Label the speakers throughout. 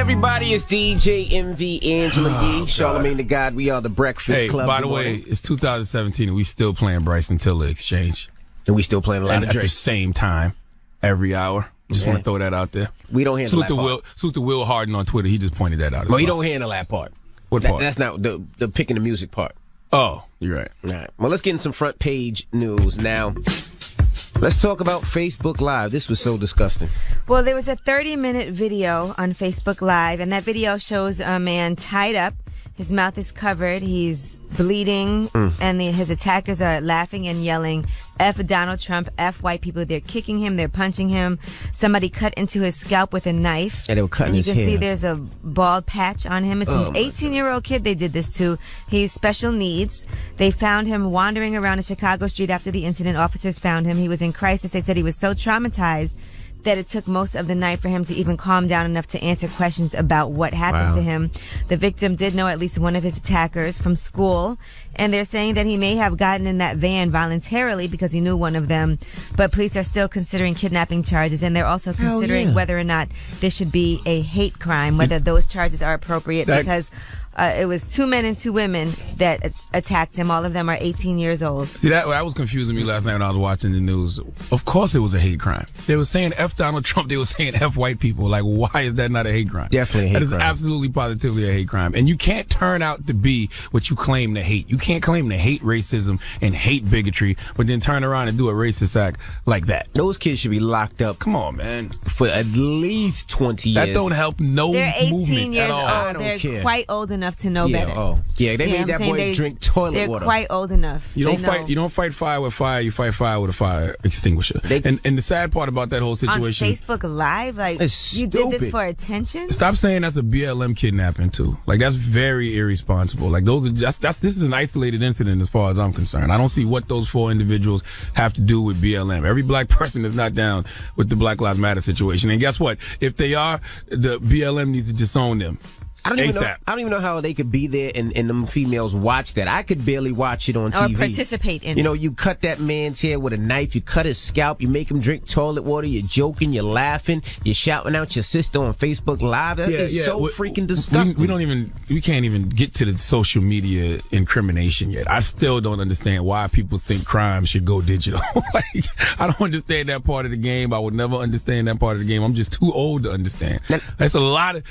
Speaker 1: everybody? It's DJ MV, Angela Yee, Charlamagne the God. We are the Breakfast Club.
Speaker 2: By the way, it's 2017 and we still playing Bryson Tiller Exchange.
Speaker 1: And we still playing a lot of
Speaker 2: Drake. At the same time, every hour. Just want to throw that out there.
Speaker 1: We don't handle that part.
Speaker 2: Salute to Will Harden on Twitter. He just pointed that out.
Speaker 1: Well, he don't handle that part.
Speaker 2: What part?
Speaker 1: That's not the picking the music part.
Speaker 2: Oh, you're right.
Speaker 1: All right. Well, let's get in some front page news now. Let's talk about Facebook Live. This was so disgusting.
Speaker 3: Well, there was a 30-minute video on Facebook Live, and that video shows a man tied up. His mouth is covered. He's bleeding, and his attackers are laughing and yelling, F Donald Trump, F white people. They're kicking him. They're punching him. Somebody cut into his scalp with a knife.
Speaker 1: And they were cutting his hair.
Speaker 3: You can see there's a bald patch on him. It's an 18-year-old kid they did this to. He's special needs. They found him wandering around a Chicago street after the incident. Officers found him. He was in crisis. They said he was so traumatized that it took most of the night for him to even calm down enough to answer questions about what happened to him. The victim did know at least one of his attackers from school, and they're saying that he may have gotten in that van voluntarily because he knew one of them, but police are still considering kidnapping charges, and they're also considering whether or not this should be a hate crime, whether those charges are appropriate, because it was 2 men and 2 women that attacked him. All of them are 18 years old.
Speaker 2: See, that was confusing me last night when I was watching the news. Of course it was a hate crime. They were saying F Donald Trump. They were saying F white people. Like, why is that not a hate crime?
Speaker 1: Definitely a hate crime.
Speaker 2: That is absolutely positively a hate crime. And you can't turn out to be what you claim to hate. You can't claim to hate racism and hate bigotry, but then turn around and do a racist act like that.
Speaker 1: Those kids should be locked up.
Speaker 2: Come on, man.
Speaker 1: For at least 20 years.
Speaker 2: That don't help no
Speaker 3: They're 18
Speaker 2: movement
Speaker 3: years
Speaker 2: at all.
Speaker 3: old.
Speaker 1: I don't
Speaker 3: They're
Speaker 1: care.
Speaker 3: quite old enough to know better.
Speaker 1: They made that boy drink toilet water.
Speaker 3: They're quite old enough.
Speaker 2: You don't fight fire with fire. You fight fire with a fire extinguisher. And the sad part about that whole situation
Speaker 3: on Facebook Live, like, you did this for attention.
Speaker 2: Stop saying that's a BLM kidnapping too. Like, that's very irresponsible. Like, those are this is an isolated incident as far as I'm concerned. I don't see what those 4 individuals have to do with BLM. Every black person is not down with the Black Lives Matter situation. And guess what? If they are, the BLM needs to disown them.
Speaker 1: I don't even know how they could be there and them females watch that. I could barely watch it on TV.
Speaker 3: Or participate in it.
Speaker 1: You know, you cut that man's hair with a knife, you cut his scalp, you make him drink toilet water, you're joking, you're laughing, you're shouting out your sister on Facebook Live. That is so freaking disgusting.
Speaker 2: We can't even get to the social media incrimination yet. I still don't understand why people think crime should go digital. Like, I don't understand that part of the game. I would never understand that part of the game. I'm just too old to understand. There's a lot of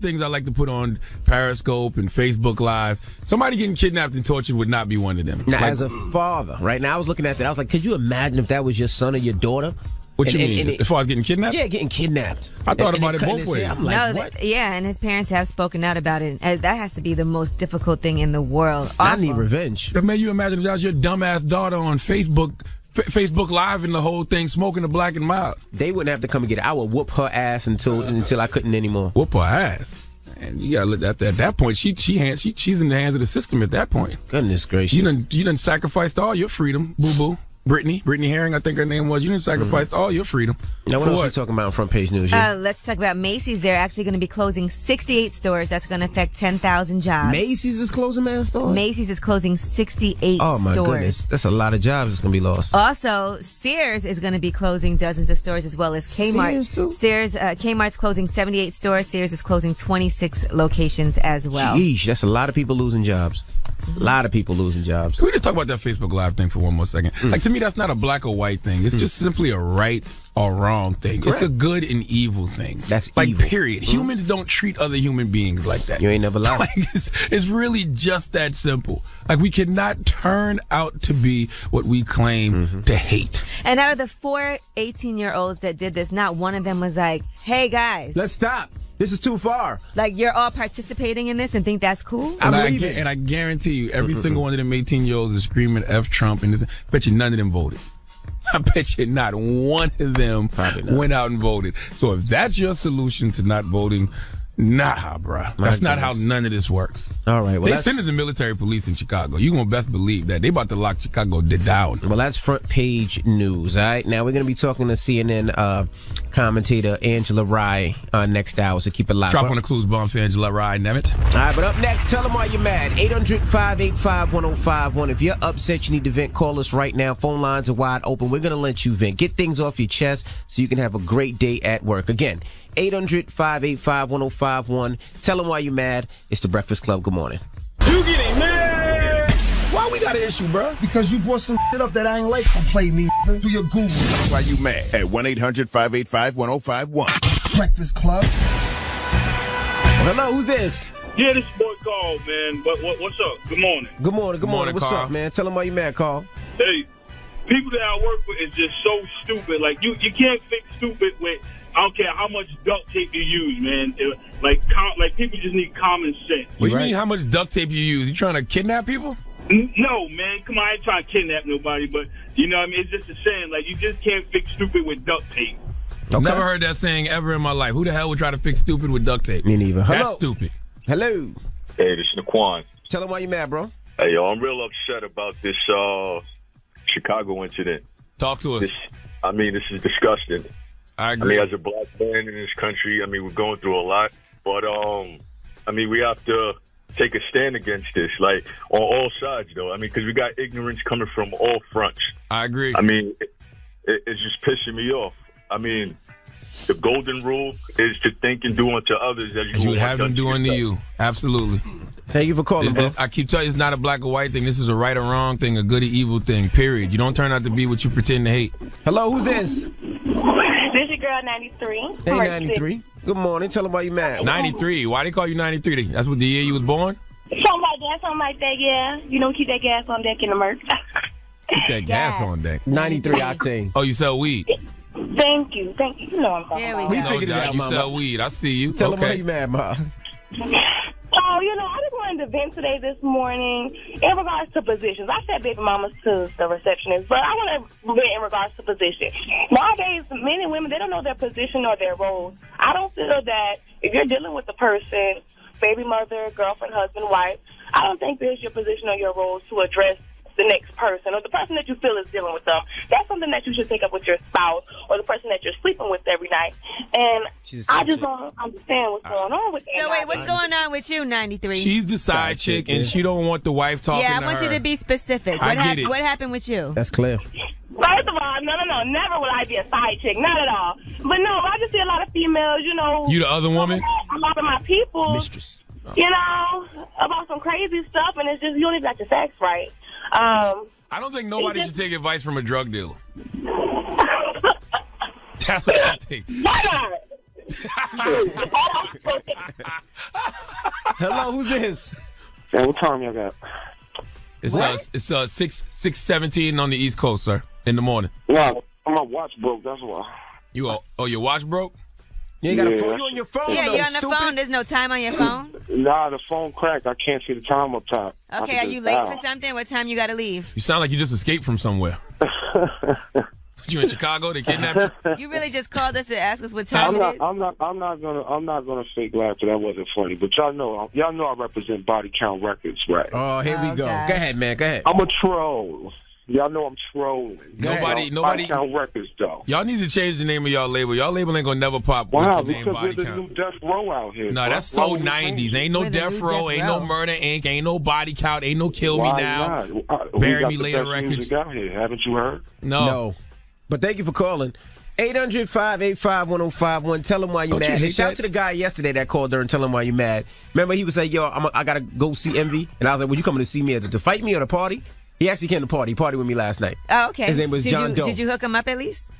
Speaker 2: things I like to put on Periscope and Facebook Live. Somebody getting kidnapped and tortured would not be one of them.
Speaker 1: Now, as a father, right now, I was looking at that. I was like, could you imagine if that was your son or your daughter?
Speaker 2: What you mean? If I was getting kidnapped?
Speaker 1: Yeah, getting kidnapped.
Speaker 2: I thought about it both ways.
Speaker 1: I'm like, what?
Speaker 3: And his parents have spoken out about it. That has to be the most difficult thing in the world.
Speaker 1: I need revenge.
Speaker 2: But man, you imagine if that was your dumbass daughter on Facebook Live and the whole thing smoking a black and mild.
Speaker 1: They wouldn't have to come and get it. I would whoop her ass until I couldn't anymore.
Speaker 2: Whoop her ass. And you gotta look at that point. She's in the hands of the system at that point.
Speaker 1: Goodness gracious!
Speaker 2: You done sacrificed all your freedom, boo boo. Brittany Herring, I think her name was. You done sacrificed all your freedom.
Speaker 1: Now, what else are we talking about on front page news?
Speaker 3: Let's talk about Macy's. They're actually going to be closing 68 stores. That's going to affect 10,000 jobs.
Speaker 1: Macy's is closing stores?
Speaker 3: Macy's is closing 68 stores.
Speaker 1: Oh, my goodness. That's a lot of jobs that's going to be lost.
Speaker 3: Also, Sears is going to be closing dozens of stores, as well as Kmart.
Speaker 1: Sears, too?
Speaker 3: Kmart's closing 78 stores. Sears is closing 26 locations as well.
Speaker 1: Sheesh, that's a lot of people losing jobs. A lot of people losing jobs.
Speaker 2: Can we just talk about that Facebook Live thing for one more second? Like, to me, that's not a black or white thing. It's just simply a right or wrong thing. Correct. It's a good and evil thing.
Speaker 1: That's
Speaker 2: like
Speaker 1: evil.
Speaker 2: Period. Humans don't treat other human beings like that.
Speaker 1: You ain't never lied.
Speaker 2: Like, it's really just that simple. Like, we cannot turn out to be what we claim to hate.
Speaker 3: And out of the 4 18-year-olds that did this, not one of them was like, hey guys,
Speaker 1: let's stop. This is too far.
Speaker 3: Like, you're all participating in this and think that's cool?
Speaker 2: And I guarantee you, every single one of them 18-year-olds is screaming F Trump, and I bet you none of them voted. I bet you not one of them went out and voted. So if that's your solution to not voting, nah, bruh. That's not how none of this works.
Speaker 1: All right. Well,
Speaker 2: they send the military police in Chicago. You're going to best believe that. They about to lock Chicago down.
Speaker 1: Well, that's front page news, all right? Now, we're going to be talking to CNN commentator Angela Rye next hour, so keep it live.
Speaker 2: Drop on the clues bomb for Angela Rye, dammit.
Speaker 1: All right, but up next, tell them why you're mad. 800-585-1051. If you're upset, you need to vent, call us right now. Phone lines are wide open. We're going to let you vent. Get things off your chest so you can have a great day at work. Again, 800-585-1051. Tell them why you're mad. It's the Breakfast Club. Good morning.
Speaker 2: You getting mad? Why we got an issue, bro?
Speaker 4: Because you brought some shit up that I ain't like. Play me through your Google.
Speaker 5: Why you mad? At 1-800-585-1051.
Speaker 4: Breakfast Club.
Speaker 1: Hello, who's this?
Speaker 6: Yeah, this boy Carl, man. What's up? Good morning.
Speaker 1: Good morning. What's
Speaker 2: Carl.
Speaker 1: up, man? Tell them why you mad, Carl.
Speaker 6: Hey, people that I work with is just so stupid. Like, you can't fix stupid with, I don't care how much duct tape you use, man. Like people just need common sense.
Speaker 2: What do you mean how much duct tape you use? You trying to kidnap people?
Speaker 6: No, man. Come on, I ain't trying to kidnap nobody, but, you know what I mean? It's just a saying. Like, you just can't fix stupid with duct tape.
Speaker 2: Okay. Never heard that saying ever in my life. Who the hell would try to fix stupid with duct tape?
Speaker 1: Me neither.
Speaker 2: That's stupid.
Speaker 1: Hello.
Speaker 7: Hey, this is Naquan.
Speaker 1: Tell them why you mad, bro.
Speaker 7: Hey, yo, I'm real upset about this Chicago incident.
Speaker 2: Talk to us.
Speaker 7: This is disgusting.
Speaker 2: I agree.
Speaker 7: As a black man in this country, we're going through a lot. But, we have to take a stand against this, like, on all sides, though. Because we got ignorance coming from all fronts.
Speaker 2: I agree.
Speaker 7: It's just pissing me off. The golden rule is to think and do unto others as you would
Speaker 2: have them do unto you. Absolutely.
Speaker 1: Thank you for calling, bro.
Speaker 2: I keep telling you, it's not a black or white thing. This is a right or wrong thing, a good or evil thing, period. You don't turn out to be what you pretend to hate.
Speaker 1: Hello, who's this?
Speaker 8: This is your girl, 93.
Speaker 1: Hey, 93. Good morning. Tell them why you mad.
Speaker 2: 93. Why they call you 93? That's what the year you was born?
Speaker 8: Something like that, yeah. You know, keep that gas on deck in the Merc.
Speaker 2: Keep that gas on deck.
Speaker 1: 93 octane.
Speaker 2: Oh, you sell weed?
Speaker 8: Thank you. You know what I'm talking about.
Speaker 1: We figured it out,
Speaker 2: you
Speaker 1: Mama.
Speaker 2: sell weed. I see you.
Speaker 1: Tell them why you mad, Ma.
Speaker 8: So, I just wanted to vent today this morning in regards to positions. I said baby mamas to the receptionist, but I want to vent in regards to position. Nowadays, men and women, they don't know their position or their roles. I don't feel that if you're dealing with a person, baby mother, girlfriend, husband, wife, I don't think there's your position or your role to address the next person or the person that you feel is dealing with them. That's something that you should take up with your spouse or the person that you're sleeping with every night. And I just don't understand what's going on with that.
Speaker 3: So wait, what's going on with you, 93?
Speaker 2: She's the side chick, and she don't want the wife talking to her.
Speaker 3: Yeah, I want you to be specific. What happened with you?
Speaker 1: That's clear.
Speaker 8: First of all, no, never will I be a side chick, not at all. But no, I just see a lot of females,
Speaker 2: You the other woman?
Speaker 8: A lot of my people,
Speaker 1: Mistress.
Speaker 8: About some crazy stuff, and it's just, you don't even got your facts right.
Speaker 2: I don't think nobody should take advice from a drug dealer. That's what I think.
Speaker 1: Hello, who's this?
Speaker 9: Hey, what time y'all got?
Speaker 2: It's 6:17 on the East Coast, sir, in the morning.
Speaker 9: Yeah, my watch broke, that's why.
Speaker 2: Your watch broke?
Speaker 1: You ain't got a phone? You on your phone?
Speaker 3: Yeah, you're on the phone. There's no time on your phone?
Speaker 9: Nah, the phone cracked. I can't see the time up top.
Speaker 3: Okay, are you late for something? What time you got to leave?
Speaker 2: You sound like you just escaped from somewhere. You in Chicago? They kidnapped you?
Speaker 3: You really just called us to ask us what time it is?
Speaker 9: I'm not gonna fake laughter. That wasn't funny. But y'all know I represent Body Count Records, right?
Speaker 1: Oh, here we go.
Speaker 3: Gosh.
Speaker 1: Go ahead, man. Go ahead.
Speaker 9: I'm a troll. Y'all know I'm trolling.
Speaker 2: Nobody.
Speaker 9: Body Count Records, though.
Speaker 2: Y'all need to change the name of y'all label. Y'all label ain't gonna never pop with the name Body
Speaker 9: because there's
Speaker 2: Count.
Speaker 9: new Death Row out here.
Speaker 2: No, that's so 90s. Ain't no Death Row, ain't no Murder Inc., ain't no Body Count, ain't no Kill Me Now, Bury Me Later Records.
Speaker 9: Out here. Haven't you heard?
Speaker 2: No.
Speaker 1: But thank you for calling. 800-585-1051. Tell him why you mad. Hey, shout out to the guy yesterday that called her and tell him why you mad. Remember, he was like, yo, I got to go see Envy. And I was like, well, you coming to see me to fight me or to party? He actually came to party. He partied with me last night.
Speaker 3: Oh, okay.
Speaker 1: His name was John Doe.
Speaker 3: Did you hook him up at least?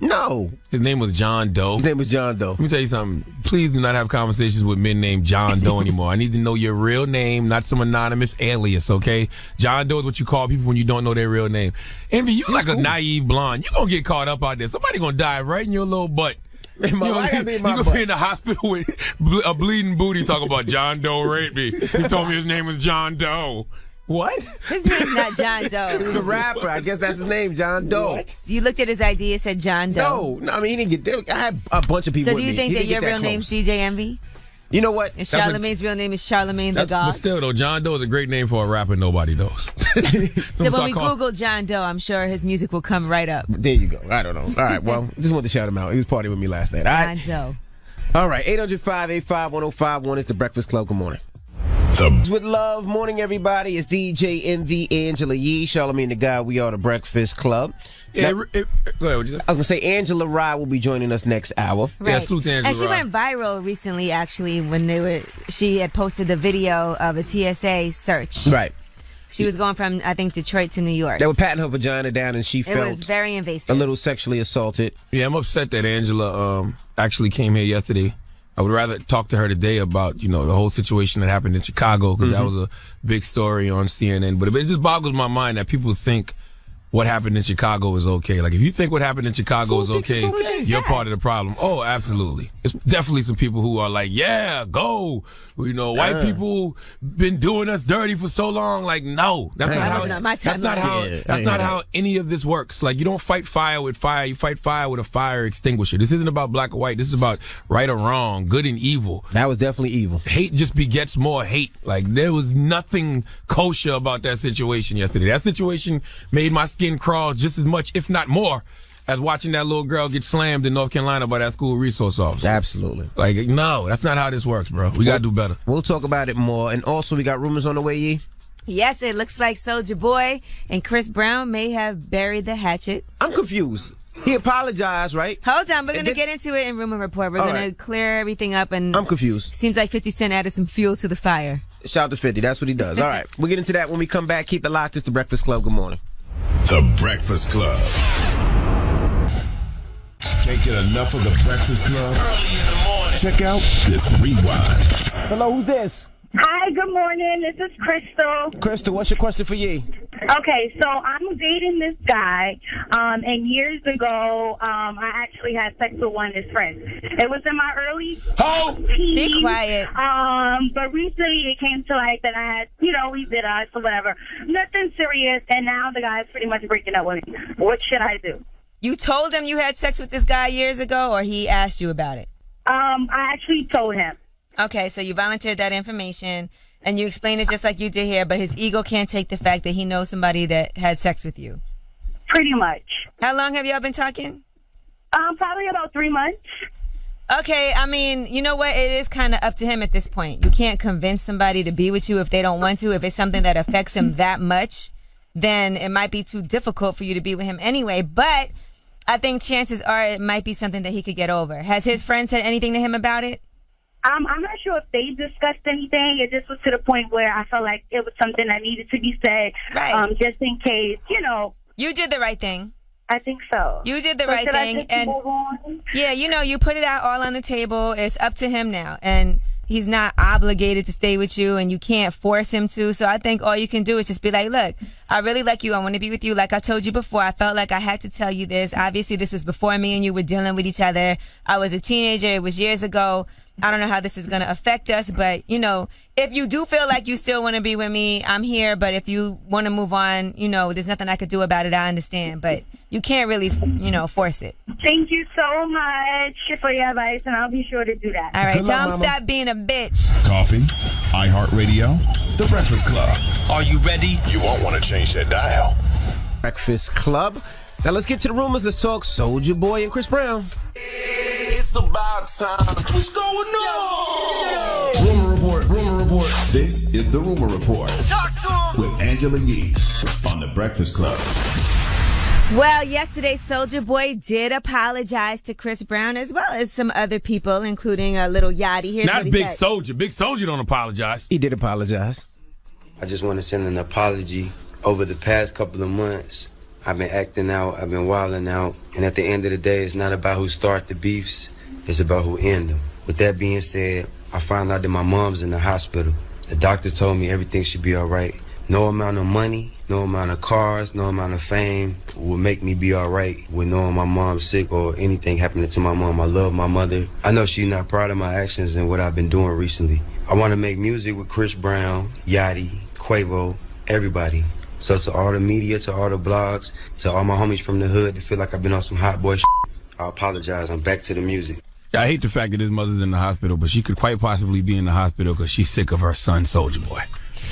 Speaker 1: No.
Speaker 2: His name was John Doe.
Speaker 1: His name was John Doe.
Speaker 2: Let me tell you something. Please do not have conversations with men named John Doe anymore. I need to know your real name, not some anonymous alias, okay? John Doe is what you call people when you don't know their real name. Envy, you like a naive blonde. You're going to get caught up out there. Somebody going to dive right in your little butt.
Speaker 1: You're going to
Speaker 2: be in the hospital with a bleeding booty talking about John Doe raped me. He told me his name was John Doe. What?
Speaker 3: His name's not John Doe.
Speaker 1: He was a rapper. I guess that's his name, John Doe.
Speaker 3: What? So you looked at his ID and said John Doe?
Speaker 1: No, I mean, he didn't get there. I had a bunch of people
Speaker 3: So
Speaker 1: with
Speaker 3: do you
Speaker 1: me.
Speaker 3: think
Speaker 1: He
Speaker 3: that your real name's DJ Envy?
Speaker 1: You know what?
Speaker 3: And Charlamagne's real name is Charlamagne the God?
Speaker 2: But still, though, John Doe is a great name for a rapper nobody knows.
Speaker 3: So when we Google John Doe, I'm sure his music will come right up.
Speaker 1: There you go. I don't know. All right, well, just wanted to shout him out. He was partying with me last night. All right.
Speaker 3: John Doe.
Speaker 1: All right, 800-585-1051 is the Breakfast Club. Good morning. With love, morning everybody. It's DJ Envy, Angela Yee, Charlamagne the Guy. We are the Breakfast Club.
Speaker 2: Yeah,
Speaker 1: Now,
Speaker 2: go ahead. What'd you say?
Speaker 1: I was gonna say Angela Rye will be joining us next hour.
Speaker 3: Right.
Speaker 2: Yeah, salute to Angela
Speaker 3: and she
Speaker 2: Rye.
Speaker 3: went viral recently, actually, when she had posted the video of a TSA search.
Speaker 1: Right.
Speaker 3: She was going from, I think, Detroit to New York.
Speaker 1: They were patting her vagina down, and she
Speaker 3: It
Speaker 1: felt
Speaker 3: was very invasive.
Speaker 1: a little sexually assaulted.
Speaker 2: Yeah, I'm upset that Angela actually came here yesterday. I would rather talk to her today about, the whole situation that happened in Chicago, because that was a big story on CNN. But it just boggles my mind that people think what happened in Chicago is okay. Like, if you think what happened in Chicago is okay, you're part of the problem. Oh, absolutely. It's definitely some people who are like, yeah, go. White people been doing us dirty for so long. Like, no, that's not how any of this works. Like, you don't fight fire with fire. You fight fire with a fire extinguisher. This isn't about black or white. This is about right or wrong, good and evil.
Speaker 1: That was definitely evil.
Speaker 2: Hate just begets more hate. Like, there was nothing kosher about that situation yesterday. That situation made my skin crawl just as much, if not more, as watching that little girl get slammed in North Carolina by that school resource officer.
Speaker 1: Absolutely.
Speaker 2: Like, no, that's not how this works, bro. We got to do better.
Speaker 1: We'll talk about it more. And also, we got rumors on the way, Yee.
Speaker 3: Yes, it looks like Soulja Boy and Chris Brown may have buried the hatchet.
Speaker 1: I'm confused. He apologized, right?
Speaker 3: Hold on, we're going to get into it in Rumor Report. We're going to clear everything up. And
Speaker 1: I'm confused.
Speaker 3: Seems like 50 Cent added some fuel to the fire.
Speaker 1: Shout out to 50. That's what he does. All right. We'll get into that when we come back. Keep it locked. It's The Breakfast Club. Good morning.
Speaker 5: The Breakfast Club. Can't get enough of The Breakfast Club? Early in the morning. Check out this rewind.
Speaker 1: Hello, who's this?
Speaker 10: Hi, good morning. This is Crystal.
Speaker 1: Crystal, what's your question for Yee?
Speaker 10: Okay, so I'm dating this guy, and years ago, I actually had sex with one of his friends. It was in my early teens.
Speaker 3: Be quiet.
Speaker 10: But recently it came to light that I had, we did us or whatever. Nothing serious, and now the guy's pretty much breaking up with me. What should I do?
Speaker 3: You told him you had sex with this guy years ago, or he asked you about it?
Speaker 10: I actually told him.
Speaker 3: Okay, so you volunteered that information, and you explained it just like you did here, but his ego can't take the fact that he knows somebody that had sex with you.
Speaker 10: Pretty much.
Speaker 3: How long have y'all been talking?
Speaker 10: Probably about 3 months.
Speaker 3: Okay, I mean, you know what? It is kind of up to him at this point. You can't convince somebody to be with you if they don't want to. If it's something that affects him that much, then it might be too difficult for you to be with him anyway. But I think chances are it might be something that he could get over. Has his friend said anything to him about it?
Speaker 10: I'm not sure if they discussed anything. It just was to the point where I felt like it was something that needed to be said,
Speaker 3: right.
Speaker 10: Just in case,
Speaker 3: You did the right thing.
Speaker 10: I think so.
Speaker 3: You did the right thing. And yeah, you put it out all on the table. It's up to him now. And he's not obligated to stay with you, and you can't force him to. So I think all you can do is just be like, look, I really like you. I want to be with you. Like I told you before, I felt like I had to tell you this. Obviously, this was before me and you were dealing with each other. I was a teenager. It was years ago. I don't know how this is going to affect us, but, if you do feel like you still want to be with me, I'm here. But if you want to move on, there's nothing I could do about it. I understand. But you can't really, force it.
Speaker 10: Thank you so much for your advice, and I'll be sure to do that.
Speaker 3: All right, tell him stop being a bitch.
Speaker 5: Coffee, iHeartRadio, The Breakfast Club.
Speaker 11: Are you ready?
Speaker 5: You won't want to change that dial.
Speaker 1: Breakfast Club. Now let's get to the rumors. Let's talk Soulja Boy and Chris Brown.
Speaker 11: It's about time. What's going on?
Speaker 5: Rumor Report. Rumor Report. This is the Rumor Report.
Speaker 11: Talk to him.
Speaker 5: With Angela Yee on The Breakfast Club.
Speaker 3: Well, yesterday, Soulja Boy did apologize to Chris Brown as well as some other people, including a Little Yachty. Here's
Speaker 2: Not Big Soulja. Big Soulja don't apologize.
Speaker 1: He did apologize.
Speaker 12: I just want to send an apology. Over the past couple of months, I've been acting out, I've been wilding out, and at the end of the day, it's not about who start the beefs, it's about who end them. With that being said, I found out that my mom's in the hospital. The doctor told me everything should be all right. No amount of money, no amount of cars, no amount of fame will make me be all right with knowing my mom's sick or anything happening to my mom. I love my mother. I know she's not proud of my actions and what I've been doing recently. I want to make music with Chris Brown, Yachty, Quavo, everybody. So to all the media, to all the blogs, to all my homies from the hood that feel like I've been on some hot boy shit, I apologize. I'm back to the music.
Speaker 2: Yeah, I hate the fact that his mother's in the hospital, but she could quite possibly be in the hospital because she's sick of her son, Soulja Boy.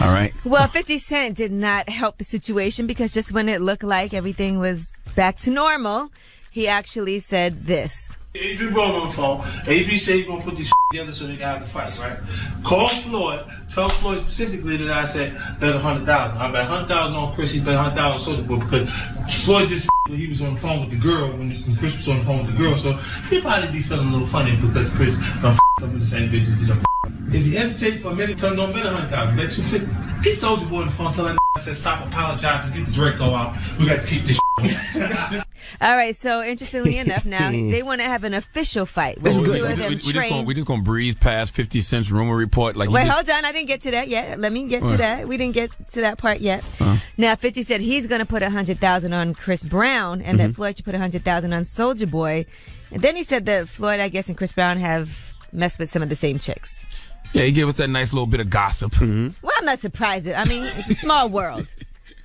Speaker 2: All right?
Speaker 3: Well, 50 Cent did not help the situation because just when it looked like everything was back to normal, he actually said this.
Speaker 13: Adrian Broner on the phone. AB said he's gonna put this together so they can have the fight, right? Call Floyd. Tell Floyd specifically that I said bet 100,000. I bet 100,000 on Chris. He bet 100,000 on Soulja Boy because Floyd just when he was on the phone with the girl when Chris was on the phone with the girl. So he probably be feeling a little funny because Chris done some of the same bitches he done. If you hesitate for a minute, tell him don't bet 100,000. Bet 250. Get Soulja Boy on the phone. Tell that said stop apologizing. Get the Draco out. We got to keep this.
Speaker 3: All right, so interestingly enough, now they want to have an official fight.
Speaker 2: We're just gonna breeze past 50 Cent's rumor report. Like,
Speaker 3: wait, hold on, I didn't get to that yet. Let me get to that. We didn't get to that part yet. Now, 50 said he's gonna put 100,000 on Chris Brown, and that Floyd should put 100,000 on Soulja Boy. And then he said that Floyd, I guess, and Chris Brown have messed with some of the same chicks.
Speaker 2: Yeah, he gave us that nice little bit of gossip.
Speaker 3: Well, I'm not surprised. I mean, it's a small world.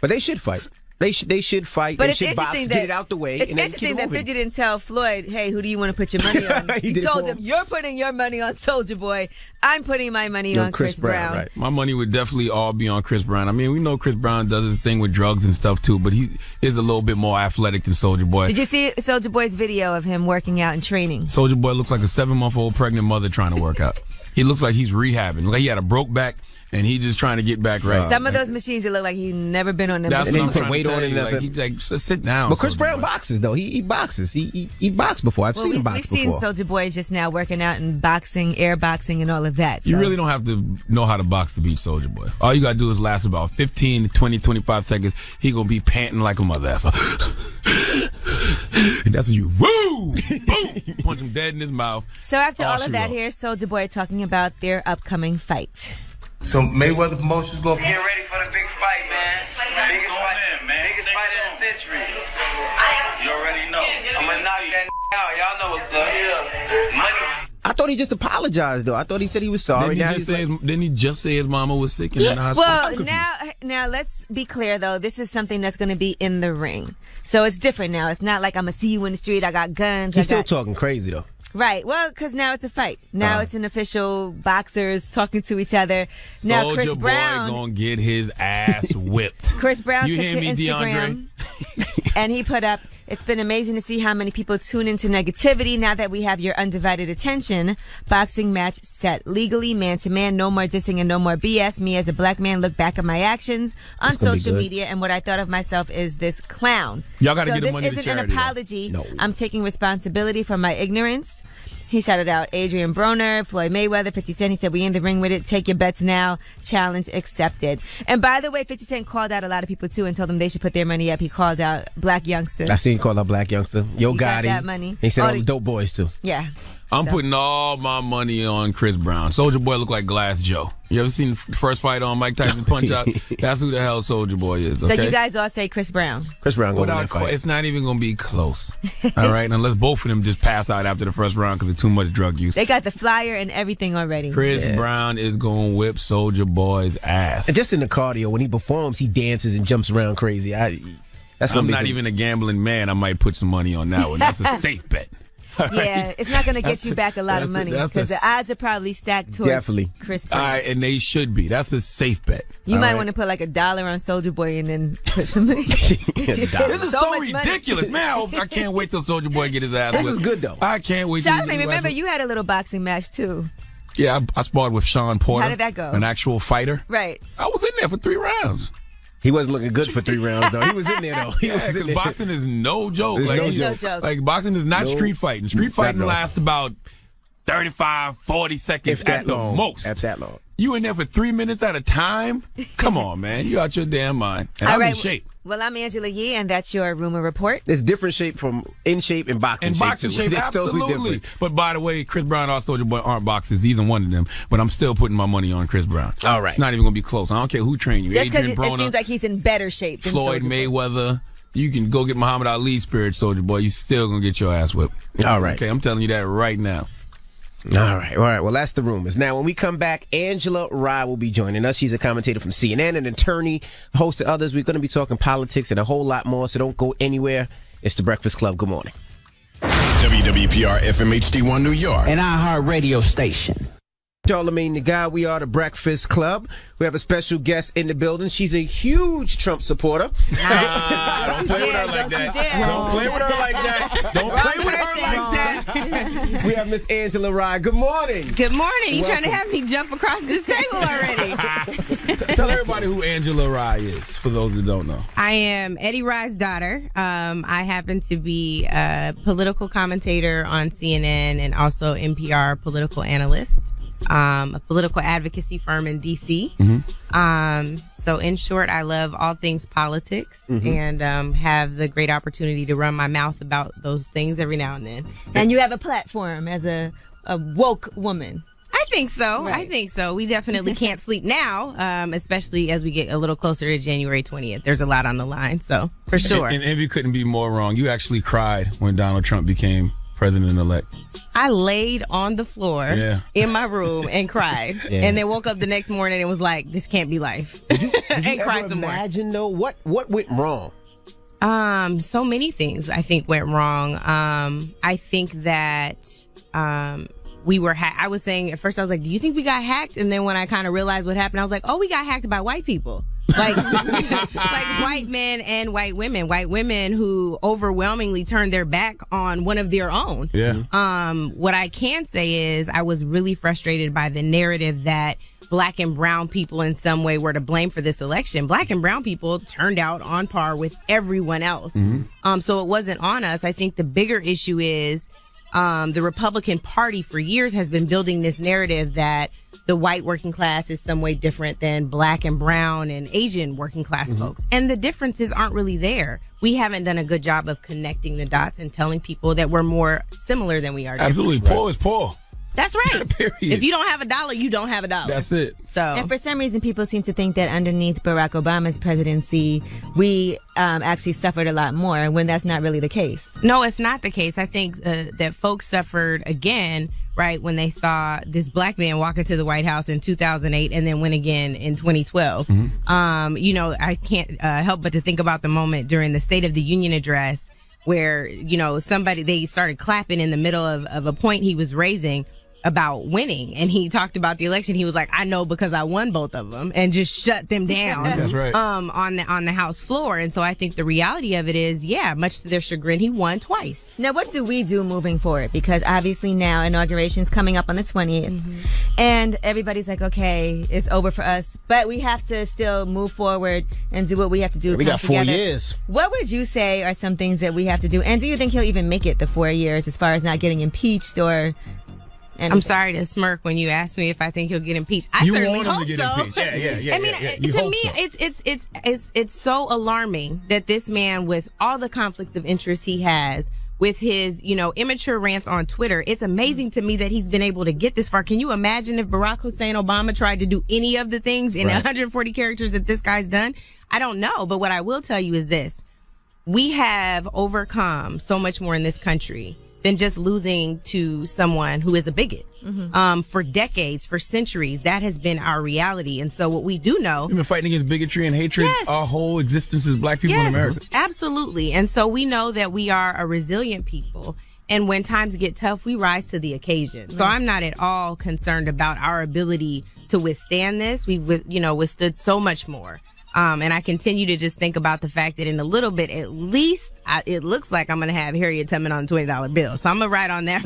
Speaker 1: But they should fight. They should fight.
Speaker 3: But
Speaker 1: they
Speaker 3: it's
Speaker 1: should
Speaker 3: interesting
Speaker 1: box,
Speaker 3: that
Speaker 1: get it out the way.
Speaker 3: It's
Speaker 1: and then
Speaker 3: interesting
Speaker 1: keep
Speaker 3: that
Speaker 1: moving.
Speaker 3: 50 didn't tell Floyd, "Hey, who do you want to put your money on?" he told him, "You're putting your money on Soulja Boy. I'm putting my money on Chris Brown."
Speaker 2: Right. My money would definitely all be on Chris Brown. I mean, we know Chris Brown does his thing with drugs and stuff too, but he is a little bit more athletic than Soulja Boy.
Speaker 3: Did you see Soulja Boy's video of him working out and training?
Speaker 2: Soulja Boy looks like a 7-month-old pregnant mother trying to work out. He looks like he's rehabbing. Like he had a broke back, and he just trying to get back right.
Speaker 3: Some of those machines, it look like he's never been on them.
Speaker 2: That's
Speaker 3: before.
Speaker 2: what I'm trying to tell you. Like, he's like, sit down.
Speaker 1: But Chris Brown boxes, though. He boxes. He boxed before. I've seen him box before.
Speaker 3: We've seen Soulja Boy just now working out and boxing, air boxing, and all of that. So.
Speaker 2: You really don't have to know how to box to beat Soulja Boy. All you got to do is last about 15, 20, 25 seconds. He going to be panting like a mother effer. And that's when you, woo, boom, punch him dead in his mouth.
Speaker 3: So after all of that, here's Soulja Boy talking about their upcoming fight.
Speaker 13: So Mayweather Promotions going
Speaker 14: Get ready for the big fight, man. Biggest fight of the century. You already know. I'm gonna knock that out. Y'all know what's up. Money.
Speaker 1: I thought he just apologized, though. I thought he said he was sorry.
Speaker 2: Didn't he just say his mama was sick and in the hospital?
Speaker 3: Well, now let's be clear, though. This is something that's going to be in the ring. So it's different now. It's not like I'm going to see you in the street. I got guns.
Speaker 1: He's still talking crazy, though.
Speaker 3: Right. Well, because now it's a fight. Now it's an official boxers talking to each other. Now Chris Brown
Speaker 2: Boy gonna get his ass whipped.
Speaker 3: Chris Brown
Speaker 2: you
Speaker 3: took
Speaker 2: hear
Speaker 3: to
Speaker 2: me,
Speaker 3: Instagram,
Speaker 2: DeAndre?
Speaker 3: and he put up, "It's been amazing to see how many people tune into negativity now that we have your undivided attention. Boxing match set legally, man to man, no more dissing and no more BS. Me as a black man look back at my actions on social media, and what I thought of myself is this clown.
Speaker 2: Y'all gotta get him money to
Speaker 3: This isn't
Speaker 2: charity,
Speaker 3: an apology.
Speaker 2: No.
Speaker 3: I'm taking responsibility for my ignorance." He shouted out Adrian Broner, Floyd Mayweather, 50 Cent. He said, "We in the ring with it. Take your bets now. Challenge accepted." And by the way, 50 Cent called out a lot of people too and told them they should put their money up. He called out Black Youngster.
Speaker 1: I seen him call out Black Youngster. Yo
Speaker 3: got
Speaker 1: Gotti.
Speaker 3: that money.
Speaker 1: He said all the dope boys too.
Speaker 3: Yeah.
Speaker 2: I'm putting all my money on Chris Brown. Soulja Boy look like Glass Joe. You ever seen the first fight on Mike Tyson Punch Out? That's who the hell Soulja Boy is. Okay?
Speaker 3: So you guys all say Chris Brown.
Speaker 1: Chris Brown going to win that fight.
Speaker 2: It's not even going to be close. All right? Unless both of them just pass out after the first round because of too much drug use.
Speaker 3: They got the flyer and everything already.
Speaker 2: Chris Brown is going to whip Soulja Boy's ass.
Speaker 1: And just in the cardio, when he performs, he dances and jumps around crazy.
Speaker 2: I'm not even a gambling man. I might put some money on that one. That's a safe bet.
Speaker 3: Right. Yeah, it's not going to get you back a lot of money because the odds are probably stacked towards Chris Brown.
Speaker 2: All right, and they should be. That's a safe bet.
Speaker 3: You might want to put like $1 on Soulja Boy and then put some money.
Speaker 2: This is so ridiculous, man. I can't wait till Soulja Boy get his ass whipped.
Speaker 1: This is good, though.
Speaker 2: I can't wait.
Speaker 3: Charlamagne, remember you had a little boxing match too.
Speaker 2: Yeah, I sparred with Sean Porter.
Speaker 3: How did that go?
Speaker 2: An actual fighter.
Speaker 3: Right.
Speaker 2: I was in there for 3 rounds.
Speaker 1: He wasn't looking good for 3 rounds, though. He was in there, though.
Speaker 2: Because boxing is no joke.
Speaker 3: No joke.
Speaker 2: Like, boxing is not street fighting. Street fighting lasts about 35, 40 seconds at the most.
Speaker 1: At that long.
Speaker 2: You in there for 3 minutes at a time? Come on, man. You out your damn mind. And I'm in shape.
Speaker 3: Well, I'm Angela Yee, and that's your rumor report.
Speaker 1: There's different shape from in shape and boxing shape.
Speaker 2: In boxing shape, absolutely.
Speaker 1: Totally different.
Speaker 2: But by the way, Chris Brown or Soulja Boy aren't boxers, either one of them. But I'm still putting my money on Chris Brown.
Speaker 1: All right.
Speaker 2: It's not even going to be close. I don't care who trained you.
Speaker 3: Just because
Speaker 2: Adrian Broner,
Speaker 3: it seems like he's in better shape than
Speaker 2: Floyd Mayweather. You can go get Muhammad Ali spirit, Soulja Boy. You still going to get your ass whipped.
Speaker 1: All right.
Speaker 2: Okay, I'm telling you that right now.
Speaker 1: All right. Well, that's the rumors. Now, when we come back, Angela Rye will be joining us. She's a commentator from CNN, an attorney, a host of others. We're going to be talking politics and a whole lot more, so don't go anywhere. It's The Breakfast Club. Good morning.
Speaker 5: WWPR FM HD1 New York.
Speaker 15: An iHeart radio station.
Speaker 1: Charlamagne the Guy. We are the Breakfast Club. We have a special guest in the building. She's a huge Trump supporter.
Speaker 2: Don't play with her like that. Don't play with her like that. Don't play with her like that.
Speaker 1: We have Miss Angela Rye. Good morning.
Speaker 15: Good morning. You trying to
Speaker 1: Welcome.
Speaker 15: have me jump across this table already?
Speaker 2: Tell everybody who Angela Rye is, for those that don't know.
Speaker 15: I am Eddie Rye's daughter. I happen to be a political commentator on CNN and also NPR political analyst. A political advocacy firm in D.C. So in short, I love all things politics and have the great opportunity to run my mouth about those things every now and then.
Speaker 3: And you have a platform as a woke woman.
Speaker 15: I think so.
Speaker 3: Right.
Speaker 15: I think so. We definitely can't sleep now, especially as we get a little closer to January 20th. There's a lot on the line, so for sure.
Speaker 2: And Envy couldn't be more wrong. You actually cried when Donald Trump became president-elect.
Speaker 15: I laid on the floor in my room and cried, and then woke up the next morning and was like, "This can't be life," and cried some more.
Speaker 1: Imagine though, what went wrong?
Speaker 15: So many things I think went wrong. I think that we were. I was saying at first, I was like, "Do you think we got hacked?" And then when I kind of realized what happened, I was like, "Oh, we got hacked by white people." Like white men and white women who overwhelmingly turned their back on one of their own. What I can say is I was really frustrated by the narrative that black and brown people in some way were to blame for this election. Black and brown people turned out on par with everyone else. So it wasn't on us. I think the bigger issue is the Republican Party for years has been building this narrative that the white working class is some way different than black and brown and Asian working class folks. And the differences aren't really there. We haven't done a good job of connecting the dots and telling people that we're more similar than we are different.
Speaker 2: Absolutely. Poor is poor.
Speaker 15: That's right.
Speaker 2: Period.
Speaker 15: If you don't have a dollar, you don't have a dollar.
Speaker 2: That's it.
Speaker 15: So,
Speaker 3: and for some reason, people seem to think that underneath Barack Obama's presidency, we actually suffered a lot more, when that's not really the case.
Speaker 15: No, it's not the case. I think that folks suffered again, right, when they saw this black man walk into the White House in 2008 and then win again in 2012. You know, I can't help but to think about the moment during the State of the Union address where, you know, they started clapping in the middle of a point he was raising about winning, and he talked about the election. He was like, "I know because I won both of them," and just shut them down.
Speaker 2: That's right.
Speaker 15: On the House floor. And so I think the reality of it is, much to their chagrin, he won twice.
Speaker 3: Now, what do we do moving forward? Because obviously now inauguration's coming up on the 20th, and everybody's like, "Okay, it's over for us," but we have to still move forward and do what we have to do.
Speaker 1: We got 4
Speaker 3: together.
Speaker 1: years.
Speaker 3: What would you say are some things that we have to do? And do you think he'll even make it the 4 years as far as not getting impeached or?
Speaker 15: I'm sorry to smirk when you ask me if I think he'll get impeached. I certainly
Speaker 2: want him
Speaker 15: hope
Speaker 2: to get
Speaker 15: so.
Speaker 2: impeached. Yeah.
Speaker 15: I mean, to me, it's so alarming that this man, with all the conflicts of interest he has, with his, immature rants on Twitter, it's amazing to me that he's been able to get this far. Can you imagine if Barack Hussein Obama tried to do any of the things in 140 characters that this guy's done? I don't know, but what I will tell you is this. We have overcome so much more in this country than just losing to someone who is a bigot. For decades, for centuries, that has been our reality. And so what we do know...
Speaker 2: We've been fighting against bigotry and hatred our whole existence as black people in America.
Speaker 15: Absolutely. And so we know that we are a resilient people. And when times get tough, we rise to the occasion. So I'm not at all concerned about our ability to withstand this. We've, withstood so much more. And I continue to just think about the fact that in a little bit, at least, it looks like I'm going to have Harriet Tubman on a $20 bill. So I'm going to write on that.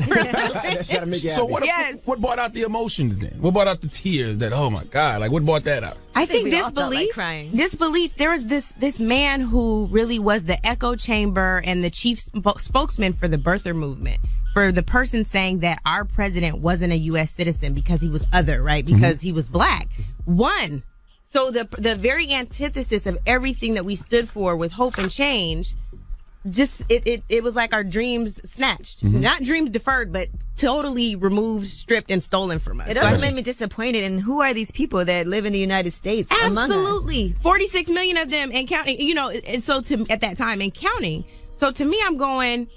Speaker 2: So what brought out the emotions then? What brought out the tears that, oh my God, like what brought that out?
Speaker 15: I think disbelief. There was this man who really was the echo chamber and the chief spokesman for the birther movement. For the person saying that our president wasn't a U.S. citizen because he was other, right? Because he was black. One. So the very antithesis of everything that we stood for with hope and change, just it was like our dreams snatched. Not dreams deferred, but totally removed, stripped, and stolen from us.
Speaker 3: It also made me disappointed in who are these people that live in the United States
Speaker 15: Absolutely.
Speaker 3: among us?
Speaker 15: 46 million of them and counting, at that time and counting. So to me, I'm going,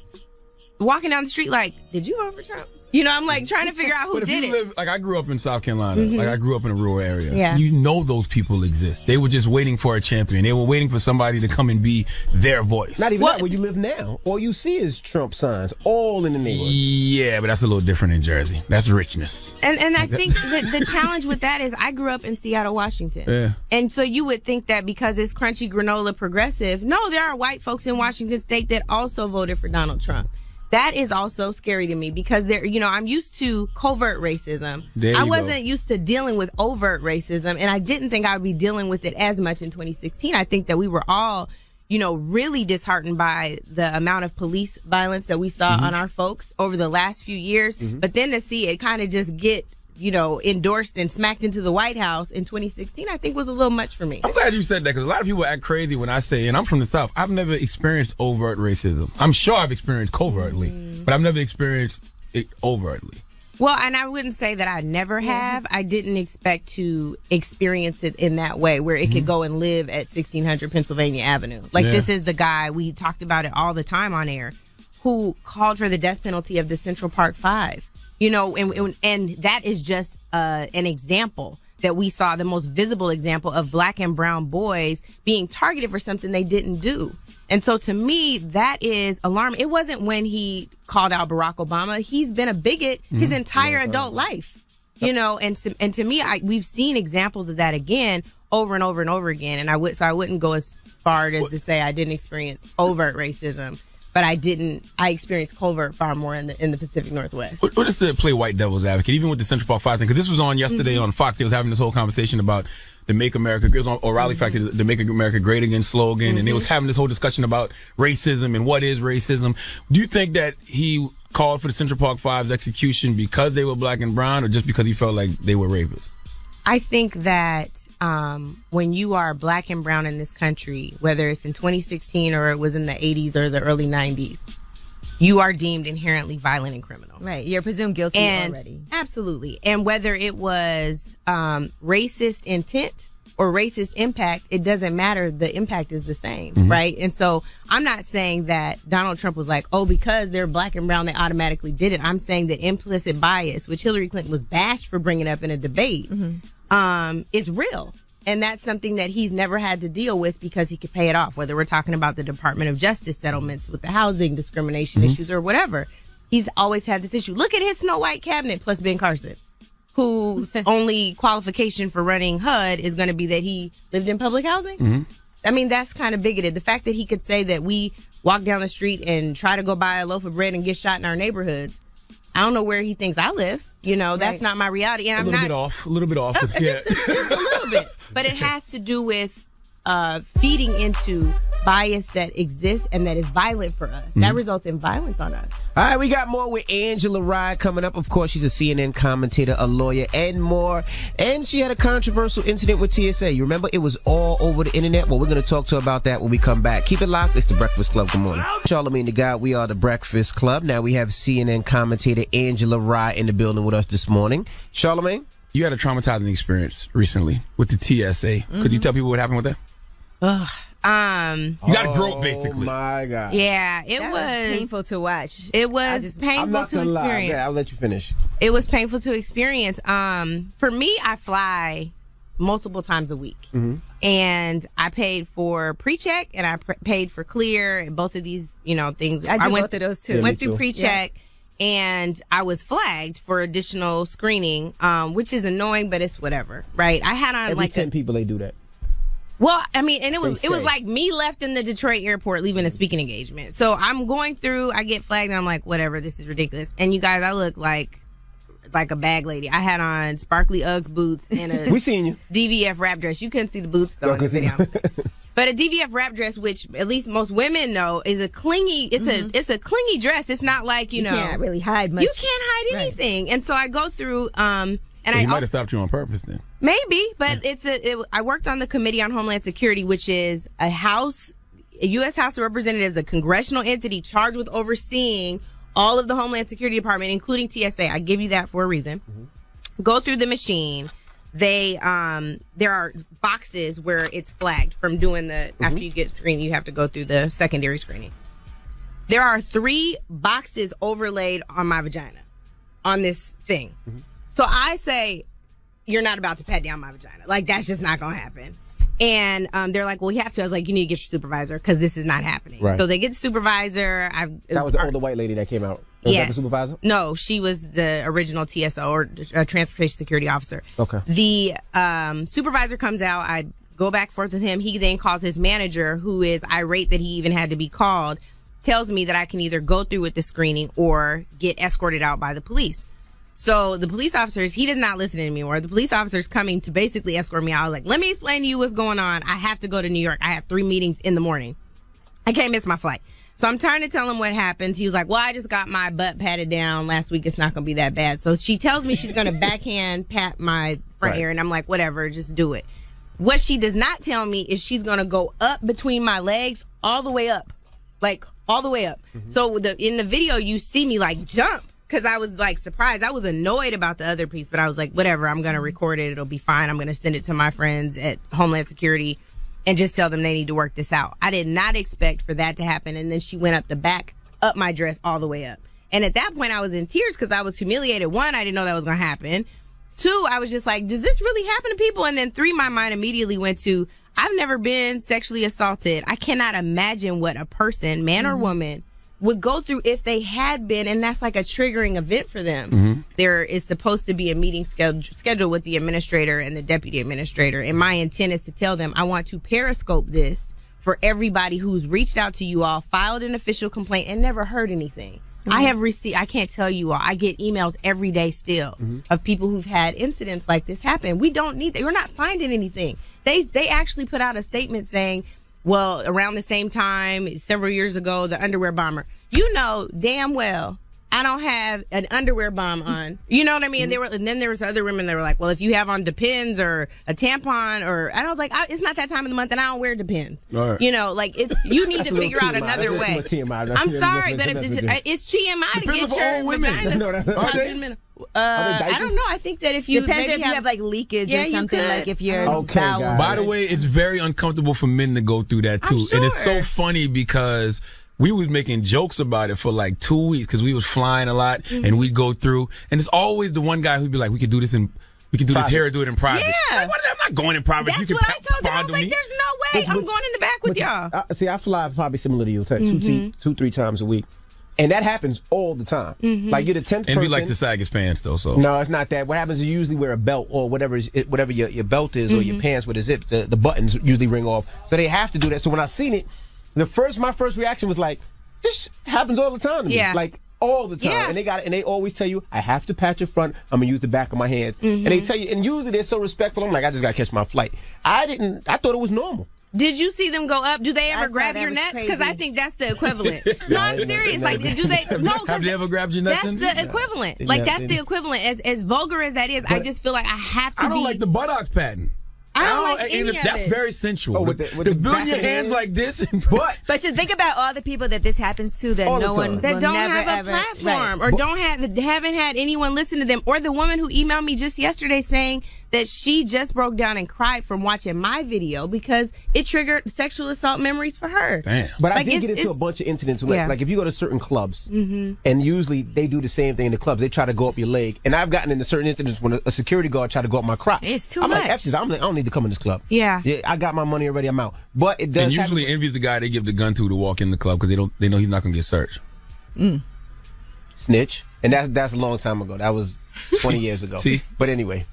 Speaker 15: walking down the street like, did you vote for Trump? You know, I'm like trying to figure out who
Speaker 2: But if
Speaker 15: did
Speaker 2: you
Speaker 15: it.
Speaker 2: live, like I grew up in South Carolina,
Speaker 15: Mhm.
Speaker 2: like I grew up in a rural area.
Speaker 15: Yeah.
Speaker 2: You know those people exist. They were just waiting for a champion. They were waiting for somebody to come and be their voice.
Speaker 1: Not even that, where you live now. All you see is Trump signs, all in the neighborhood.
Speaker 2: Yeah, but that's a little different in Jersey. That's richness.
Speaker 15: And I think the challenge with that is I grew up in Seattle, Washington.
Speaker 2: Yeah.
Speaker 15: And so you would think that because it's crunchy granola progressive, no, there are white folks in Washington state that also voted for Donald Trump. That is also scary to me because I'm used to covert racism.
Speaker 2: There
Speaker 15: I
Speaker 2: you
Speaker 15: wasn't
Speaker 2: go.
Speaker 15: used to dealing with overt racism, and I didn't think I would be dealing with it as much in 2016. I think that we were all, really disheartened by the amount of police violence that we saw on our folks over the last few years. But then to see it kind of just get, endorsed and smacked into the White House in 2016, I think was a little much for me.
Speaker 2: I'm glad you said that because a lot of people act crazy when I say, and I'm from the South, I've never experienced overt racism. I'm sure I've experienced covertly, but I've never experienced it overtly.
Speaker 15: Well, and I wouldn't say that I never have. I didn't expect to experience it in that way where it could go and live at 1600 Pennsylvania Avenue. Like, this is the guy, we talked about it all the time on air, who called for the death penalty of the Central Park Five. And that is just an example that we saw, the most visible example of black and brown boys being targeted for something they didn't do. And so to me, that is alarming. It wasn't when he called out Barack Obama. He's been a bigot his entire adult life, and to me, we've seen examples of that again over and over and over again. And I wouldn't go as far as to say I didn't experience overt racism. But I experienced covert far more in the Pacific Northwest.
Speaker 2: We're just to play white devil's advocate, even with the Central Park 5 thing, because this was on yesterday on Fox. They was having this whole conversation about the Make America, it was on O'Reilly Factor, the Make America Great Again slogan, and they was having this whole discussion about racism and what is racism. Do you think that he called for the Central Park 5's execution because they were black and brown, or just because he felt like they were rapists?
Speaker 15: I think that when you are black and brown in this country, whether it's in 2016 or it was in the 80s or the early 90s, you are deemed inherently violent and criminal.
Speaker 3: Right. You're presumed guilty already.
Speaker 15: Absolutely. And whether it was racist intent or racist impact, it doesn't matter. The impact is the same, right? And so I'm not saying that Donald Trump was like, oh, because they're black and brown, they automatically did it. I'm saying that implicit bias, which Hillary Clinton was bashed for bringing up in a debate, is real. And that's something that he's never had to deal with because he could pay it off, whether we're talking about the Department of Justice settlements with the housing discrimination issues or whatever. He's always had this issue. Look at his Snow White cabinet plus Ben Carson, whose only qualification for running HUD is going to be that he lived in public housing. I mean, that's kind of bigoted. The fact that he could say that we walk down the street and try to go buy a loaf of bread and get shot in our neighborhoods. I don't know where he thinks I live. That's not my reality. And
Speaker 2: A little bit off. Yeah.
Speaker 15: Just a little bit. But it has to do with feeding into bias that exists and that is violent for us. That results in violence on us.
Speaker 1: All right, we got more with Angela Rye coming up. Of course, she's a CNN commentator, a lawyer, and more. And she had a controversial incident with TSA. You remember? It was all over the internet. Well, we're going to talk to her about that when we come back. Keep it locked. It's The Breakfast Club. Good morning. Charlamagne the God. We are The Breakfast Club. Now we have CNN commentator Angela Rye in the building with us this morning. Charlamagne?
Speaker 2: You had a traumatizing experience recently with the TSA. Could you tell people what happened with that? You got a grope, basically.
Speaker 1: Oh, my God.
Speaker 15: Yeah, it was
Speaker 3: painful to watch.
Speaker 15: It was
Speaker 1: I'm
Speaker 15: painful
Speaker 1: not
Speaker 15: to
Speaker 1: gonna lie.
Speaker 15: experience.
Speaker 1: Okay, I'll let you finish.
Speaker 15: It was painful to experience. For me, I fly multiple times a week. And I paid for pre-check and I paid for clear, and both of these, things.
Speaker 3: I
Speaker 15: went
Speaker 3: both of those too.
Speaker 15: Went through pre-check. And I was flagged for additional screening, which is annoying, but it's whatever, right? I had on
Speaker 1: Every 10 people, they do that.
Speaker 15: Well, I mean, and it was
Speaker 1: They say.
Speaker 15: like me left in the Detroit airport leaving a speaking engagement. So I'm going through, I get flagged, and I'm like, whatever, this is ridiculous. And you guys, I look like a bag lady. I had on sparkly Uggs boots and a
Speaker 1: We seen you.
Speaker 15: DVF wrap dress. You couldn't see the boots though in the video. But a DVF wrap dress, which at least most women know, is a clingy. It's a clingy dress. It's not like you know.
Speaker 3: Can't really hide much.
Speaker 15: You can't hide anything. And so I go through. And
Speaker 2: Well,
Speaker 15: I
Speaker 2: he might have stopped you on purpose then.
Speaker 15: maybe, but I worked on the Committee on Homeland Security, which is a U.S. House of Representatives, a congressional entity charged with overseeing all of the Homeland Security Department, including TSA. I give you that for a reason. Go through the machine. There are boxes where it's flagged from doing the, after you get screened, you have to go through the secondary screening. There are 3 boxes overlaid on my vagina on this thing.
Speaker 1: Mm-hmm.
Speaker 15: So I say, you're not about to pat down my vagina. Like, that's just not going to happen. And they're like, well, you have to. I was like, you need to get your supervisor because this is not happening.
Speaker 1: Right.
Speaker 15: So they get the supervisor.
Speaker 1: That was the older white lady that came out. Was that the supervisor?
Speaker 15: No, she was the original TSO or transportation security officer.
Speaker 1: Okay.
Speaker 15: The supervisor comes out. I go back and forth with him. He then calls his manager, who is irate that he even had to be called, tells me that I can either go through with the screening or get escorted out by the police. So the police officers, he does not listen to me anymore. The police officer's coming to basically escort me out. I was like, let me explain to you what's going on. I have to go to New York. I have 3 meetings in the morning. I can't miss my flight. So I'm trying to tell him what happens. He was like, well, I just got my butt patted down last week. It's not going to be that bad. So she tells me she's going to backhand pat my front ear. And I'm like, whatever, just do it. What she does not tell me is she's going to go up between my legs all the way up. Like, all the way up. Mm-hmm. So in the video, you see me like jump. Because I was like surprised. I was annoyed about the other piece, but I was like, whatever, I'm going to record it. It'll be fine. I'm going to send it to my friends at Homeland Security and just tell them they need to work this out. I did not expect for that to happen. And then she went up the back, up my dress all the way up. And at that point, I was in tears because I was humiliated. 1, I didn't know that was going to happen. 2, I was just like, does this really happen to people? And then 3, my mind immediately went to, I've never been sexually assaulted. I cannot imagine what a person, man or woman, would go through if they had been, and that's like a triggering event for them. Mm-hmm. There is supposed to be a meeting scheduled with the administrator and the deputy administrator, and my intent is to tell them I want to periscope this for everybody who's reached out to you all, filed an official complaint, and never heard anything. Mm-hmm. I have received, I can't tell you all, I get emails every day still of people who've had incidents like this happen. We don't need that. We're not finding anything. They actually put out a statement saying, well, around the same time, several years ago, the underwear bomber. You know damn well I don't have an underwear bomb on. You know what I mean? And then there was other women that were like, well, if you have on Depends or a tampon and I was like, it's not that time of the month and I don't wear Depends.
Speaker 1: Right.
Speaker 15: You know, like you need to figure out another way. I'm sorry, but it's TMI to get your vagina. I don't know. I think that if you
Speaker 3: depends if you have like leakage or something, like if you're
Speaker 2: By the way, it's very uncomfortable for men to go through that too, and it's so funny because we was making jokes about it for like 2 weeks because we was flying a lot and we'd go through, and it's always the one guy who'd be like, we could do this this here or do it in private.
Speaker 15: Yeah.
Speaker 2: Like, I'm not going in private.
Speaker 15: That's what I told them. I was like, there's no way I'm going in the back with y'all.
Speaker 1: See, I fly probably similar to you, 2-3 times a week. And that happens all the time. Mm-hmm. Like you're the 10th person.
Speaker 2: And he likes to sag his pants though, so.
Speaker 1: No, it's not that. What happens is you usually wear a belt or whatever your belt is or your pants with a zip. The buttons usually ring off. So they have to do that. So when I seen it, my first reaction was like, this happens all the time to me. Like all the time. Yeah. And they always tell you, I have to pat your front. I'm gonna use the back of my hands. And they tell you, and usually they're so respectful. I'm like, I just gotta catch my flight. I thought it was normal.
Speaker 15: Did you see them go up? Do they ever grab your nuts? Because I think that's the equivalent. No, I'm serious. Like, do they? No,
Speaker 2: have they ever grabbed your nuts?
Speaker 15: That's the equivalent. Like, that's the equivalent. As vulgar as that is, I just feel like I have to.
Speaker 2: I don't like the buttocks patting.
Speaker 15: I don't like any of
Speaker 2: that's
Speaker 15: it.
Speaker 2: very sensual.
Speaker 1: Oh, with
Speaker 2: the building your hands like this.
Speaker 3: But to think about all the people that this happens to that no one
Speaker 15: that
Speaker 3: will
Speaker 15: don't
Speaker 3: never,
Speaker 15: have a
Speaker 3: ever,
Speaker 15: platform or haven't had anyone listen to them, or the woman who emailed me just yesterday saying that she just broke down and cried from watching my video because it triggered sexual assault memories for her.
Speaker 2: Damn.
Speaker 1: But I did get into a bunch of incidents. Like if you go to certain clubs, and usually they do the same thing in the clubs. They try to go up your leg. And I've gotten into certain incidents when a security guard tried to go up my crotch.
Speaker 3: It's too
Speaker 1: much.
Speaker 3: much.
Speaker 1: Like, I don't need to come in this club.
Speaker 15: Yeah,
Speaker 1: I got my money already. I'm out. But it does.
Speaker 2: And usually Envy's the guy they give the gun to walk in the club because they know he's not gonna get searched.
Speaker 1: Snitch. And that's a long time ago. That was 20 years ago.
Speaker 2: See?
Speaker 1: But anyway,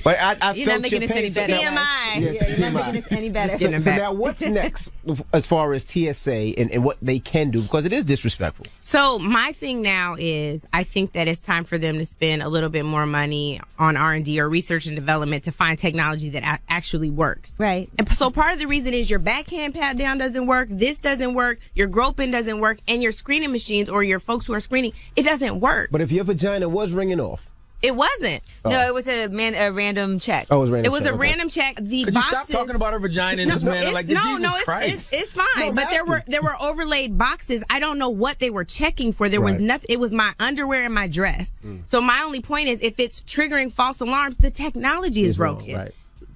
Speaker 1: but I
Speaker 3: you're not making this any better.
Speaker 15: TMI.
Speaker 3: You're not making this any better.
Speaker 1: So now what's next as far as TSA and what they can do, because it is disrespectful.
Speaker 15: So my thing now is I think that it's time for them to spend a little bit more money on R&D or research and development to find technology that actually works.
Speaker 3: Right.
Speaker 15: And so part of the reason is your backhand pat down doesn't work, this doesn't work, your groping doesn't work, and your screening machines or your folks who are screening, it doesn't work.
Speaker 1: But if your vagina was ringing off.
Speaker 15: It wasn't.
Speaker 3: No, it was a random check.
Speaker 1: Oh, it was random.
Speaker 15: It was a random check. The
Speaker 2: Could
Speaker 15: boxes.
Speaker 2: you stop talking about her vagina in this manner? Like, Jesus Christ.
Speaker 15: It's fine. But there were overlaid boxes. I don't know what they were checking for. There was nothing. It was my underwear and my dress. So my only point is, if it's triggering false alarms, the technology is broken.
Speaker 1: Wrong, right.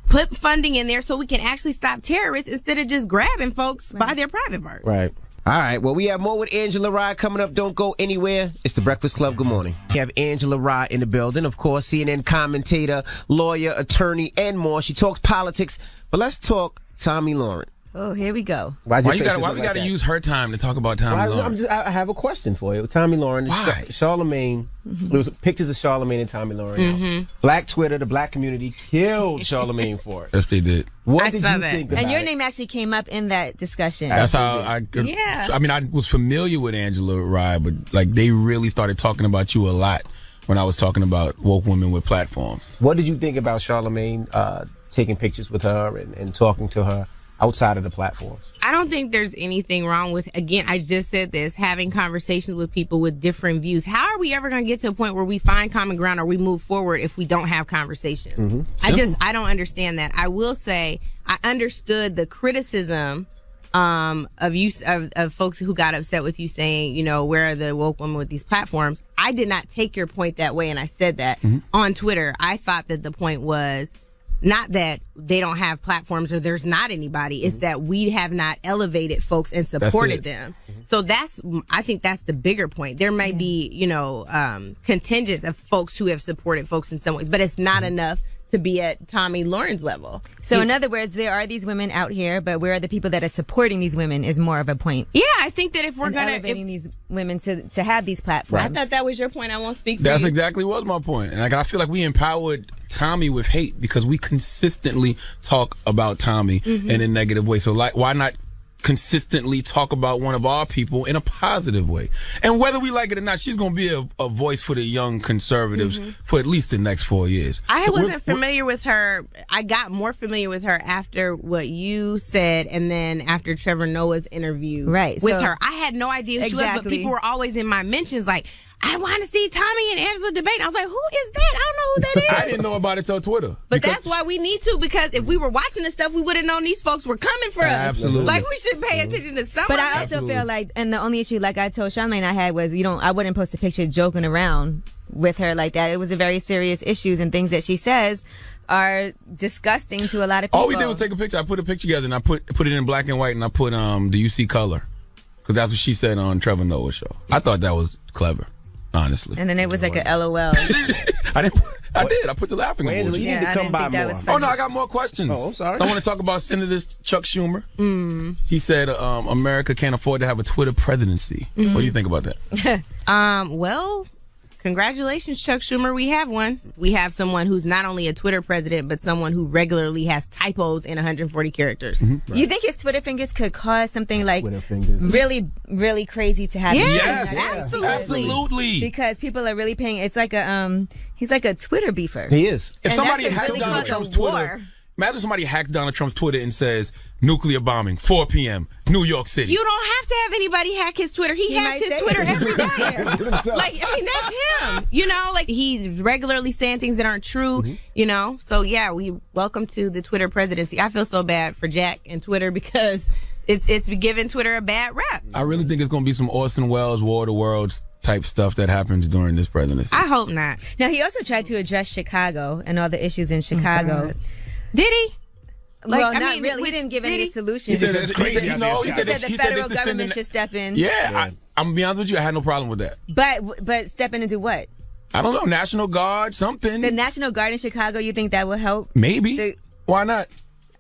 Speaker 15: Put funding in there so we can actually stop terrorists instead of just grabbing folks by their private parts.
Speaker 1: Right. All right. Well, we have more with Angela Rye coming up. Don't go anywhere. It's the Breakfast Club. Good morning. We have Angela Rye in the building. Of course, CNN commentator, lawyer, attorney, and more. She talks politics. But let's talk Tomi Lahren.
Speaker 3: Oh, here we go.
Speaker 2: Why we got to use her time to talk about Tomi Lahren?
Speaker 1: I have a question for you. Tomi Lahren.
Speaker 2: Why?
Speaker 1: Charlamagne. There was pictures of Charlamagne and Tomi Lahren. Black Twitter, the black community killed Charlamagne for it.
Speaker 2: Yes, they did.
Speaker 1: What did you think about
Speaker 3: And your
Speaker 1: it?
Speaker 3: name actually came up in that discussion.
Speaker 2: That's how I mean, I was familiar with Angela Rye, but like they really started talking about you a lot when I was talking about woke women with platforms.
Speaker 1: What did you think about Charlamagne taking pictures with her and talking to her outside of the platforms?
Speaker 15: I don't think there's anything wrong with, again, I just said this, having conversations with people with different views. How are we ever going to get to a point where we find common ground or we move forward if we don't have conversations? I don't understand that. I will say I understood the criticism of folks who got upset with you saying, you know, where are the woke women with these platforms? I did not take your point that way, and I said that on Twitter. I thought that the point was not that they don't have platforms or there's not anybody. It's that we have not elevated folks and supported them. So I think that's the bigger point. There might be, you know, contingents of folks who have supported folks in some ways, but it's not enough to be at Tomi Lahren's level.
Speaker 3: So in other words, there are these women out here, but where are the people that are supporting these women is more of a point.
Speaker 15: Yeah, I think that if we're going to
Speaker 3: elevating these women to have these platforms.
Speaker 15: I thought that was your point. I won't speak for
Speaker 2: That's
Speaker 15: you.
Speaker 2: exactly was my point. And like, I feel like we empowered Tomi with hate because we consistently talk about Tomi in a negative way. So like, why not consistently talk about one of our people in a positive way? And whether we like it or not, she's going to be a voice for the young conservatives for at least the next 4 years.
Speaker 15: I wasn't familiar with her. I got more familiar with her after what you said and then after Trevor Noah's interview with her. I had no idea who she was, but people were always in my mentions like, I want to see Tomi and Angela debate. And I was like, who is that? I don't know who that is.
Speaker 2: I didn't know about it till Twitter.
Speaker 15: But that's why we need to, because if we were watching this stuff, we would have known these folks were coming for us.
Speaker 2: Absolutely.
Speaker 15: Like, we should pay attention to someone.
Speaker 3: But I also feel like, and the only issue, like I told Charlamagne I had was, I wouldn't post a picture joking around with her like that. It was a very serious issues and things that she says are disgusting to a lot of people.
Speaker 2: All we did was take a picture. I put a picture together and I put it in black and white and I put, do you see color? Because that's what she said on Trevor Noah's show. I thought that was clever. Honestly.
Speaker 3: And then it was like a LOL.
Speaker 2: I did. I put the laughing emoji.
Speaker 1: Angela, you need to come by more.
Speaker 2: Oh, no, I got more questions.
Speaker 1: Oh, I'm sorry.
Speaker 2: I want to talk about Senator Chuck Schumer. He said America can't afford to have a Twitter presidency. What do you think about that?
Speaker 15: Well, congratulations, Chuck Schumer. We have one. We have someone who's not only a Twitter president, but someone who regularly has typos in 140 characters.
Speaker 3: You think his Twitter fingers could cause something like really, really crazy to happen?
Speaker 15: Yes,
Speaker 2: absolutely.
Speaker 3: Because people are really paying. It's like he's like a Twitter beefer.
Speaker 1: He is.
Speaker 2: If
Speaker 3: And
Speaker 2: somebody
Speaker 3: that could
Speaker 2: hacks
Speaker 3: really
Speaker 2: Donald
Speaker 3: cause a
Speaker 2: Trump's Twitter,
Speaker 3: war.
Speaker 2: imagine somebody hacks Donald Trump's Twitter and says nuclear bombing, 4 p.m., New York City.
Speaker 15: You don't have to have anybody hack his Twitter. He hacks his Twitter every day. Like, I mean, that's him. You know, like he's regularly saying things that aren't true, you know? So, yeah, welcome to the Twitter presidency. I feel so bad for Jack and Twitter because it's giving Twitter a bad rap.
Speaker 2: I really think it's going to be some Orson Welles, War of the Worlds type stuff that happens during this presidency.
Speaker 15: I hope not.
Speaker 3: Now, he also tried to address Chicago and all the issues in Chicago.
Speaker 15: Did he?
Speaker 3: Like,
Speaker 15: Well,
Speaker 3: I
Speaker 15: not
Speaker 3: mean,
Speaker 15: really.
Speaker 3: He didn't give any solutions.
Speaker 2: He said it's crazy.
Speaker 3: He said the federal government should step in.
Speaker 2: Yeah, I'm going to be honest with you, I had no problem with that.
Speaker 3: But step in and do what?
Speaker 2: I don't know, National Guard, something.
Speaker 3: The National Guard in Chicago, you think that will help?
Speaker 2: Maybe. Why not?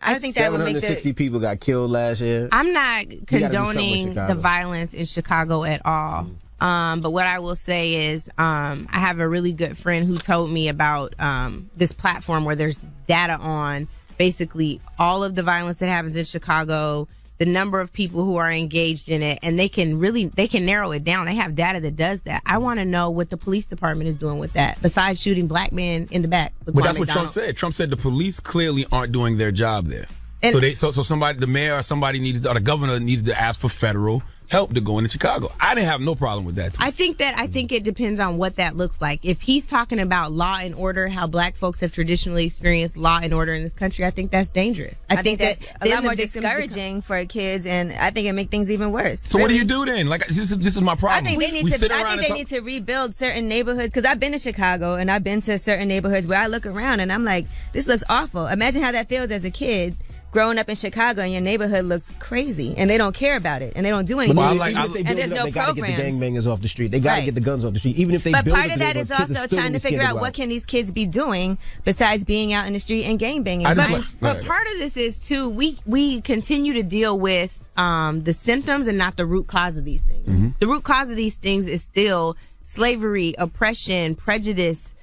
Speaker 3: I don't think that would make
Speaker 1: 760 people got killed last year.
Speaker 15: I'm not
Speaker 1: You gotta do something
Speaker 15: condoning
Speaker 1: with Chicago.
Speaker 15: the violence in Chicago at all. But what I will say is, I have a really good friend who told me about this platform where there's data on basically all of the violence that happens in Chicago, the number of people who are engaged in it, and they can narrow it down. They have data that does that. I want to know what the police department is doing with that, besides shooting black men in the back.
Speaker 2: But that's what Trump said. Trump said the police clearly aren't doing their job there.
Speaker 15: And
Speaker 2: so somebody, the mayor or somebody or the governor needs to ask for federal help to go into Chicago. I didn't have no problem with that.
Speaker 15: I think it depends on what that looks like. If he's talking about law and order, how black folks have traditionally experienced law and order in this country, I think that's dangerous. I think
Speaker 3: that's
Speaker 15: that
Speaker 3: a lot more discouraging for kids, and I think it makes things even worse.
Speaker 2: So what do you do then? Like this is my problem.
Speaker 3: I think they need to rebuild certain neighborhoods, because I've been to Chicago and I've been to certain neighborhoods where I look around and I'm like, this looks awful. Imagine how that feels as a kid growing up in Chicago and your neighborhood looks crazy and they don't care about it and they don't do anything. And there's no
Speaker 1: they gotta get the
Speaker 3: programs.
Speaker 1: gangbangers off the street. They gotta get the guns off the street. Even if they
Speaker 3: But
Speaker 1: build
Speaker 3: part
Speaker 1: it,
Speaker 3: of
Speaker 1: they
Speaker 3: that
Speaker 1: gonna-
Speaker 3: is
Speaker 1: kids are
Speaker 3: also
Speaker 1: still
Speaker 3: trying to
Speaker 1: scared
Speaker 3: figure
Speaker 1: to
Speaker 3: out
Speaker 1: go
Speaker 3: what can these kids be doing besides being out in the street and gangbanging.
Speaker 15: But part of this is too, we continue to deal with the symptoms and not the root cause of these things.
Speaker 2: Mm-hmm.
Speaker 15: The root cause of these things is still slavery, oppression, prejudice,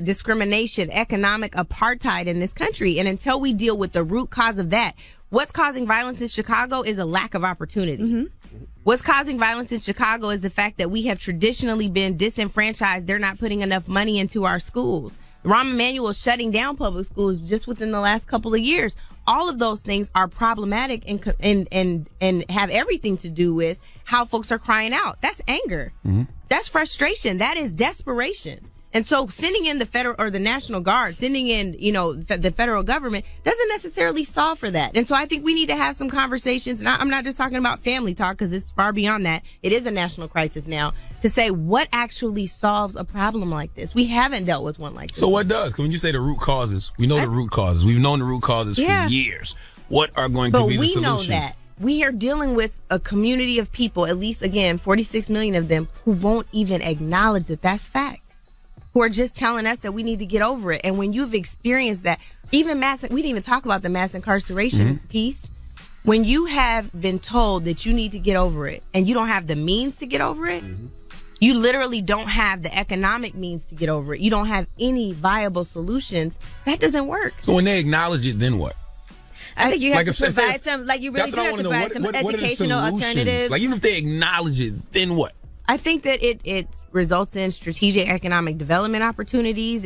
Speaker 15: discrimination, economic apartheid in this country. And until we deal with the root cause of that, what's causing violence in Chicago is a lack of opportunity. What's causing violence in Chicago is the fact that we have traditionally been disenfranchised. They're not putting enough money into our schools. Rahm Emanuel is shutting down public schools just within the last couple of years. All of those things are problematic and have everything to do with how folks are crying out. That's anger. That's frustration. That is desperation. And so sending in the federal or the National Guard, sending in, the federal government doesn't necessarily solve for that. And so I think we need to have some conversations. And I'm not just talking about family talk because it's far beyond that. It is a national crisis now to say what actually solves a problem like this. We haven't dealt with one like this.
Speaker 2: So what does? 'Cause when you say the root causes, we know the root causes. We've known the root causes
Speaker 15: Yeah.
Speaker 2: for years. What are going to be the solutions?
Speaker 15: But we know that. We are dealing with a community of people, at least, again, 46 million of them, who won't even acknowledge that that's fact. Who are just telling us that we need to get over it. And when you've experienced that, even we didn't even talk about the mass incarceration piece. When you have been told that you need to get over it and you don't have the means to get over it, you literally don't have the economic means to get over it. You don't have any viable solutions. That doesn't work.
Speaker 2: So when they acknowledge it, then what?
Speaker 3: I think you have
Speaker 2: Like
Speaker 3: to
Speaker 2: if-
Speaker 3: provide some, you really do have to provide some educational alternatives.
Speaker 2: Like even if they acknowledge it, then what?
Speaker 15: I think that it results in strategic economic development opportunities.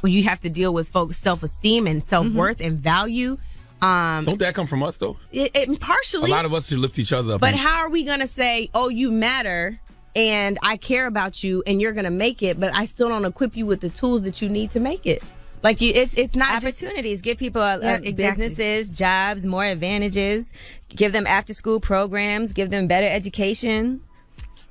Speaker 15: You have to deal with folks' self-esteem and self-worth and value.
Speaker 2: Don't that come from us though?
Speaker 15: It partially.
Speaker 2: A lot of us should lift each other up.
Speaker 15: But how are we going to say, oh, you matter and I care about you and you're going to make it, but I still don't equip you with the tools that you need to make it? Like it's not
Speaker 3: opportunities. Give people
Speaker 15: exactly.
Speaker 3: businesses, jobs, more advantages. Give them after-school programs. Give them better education.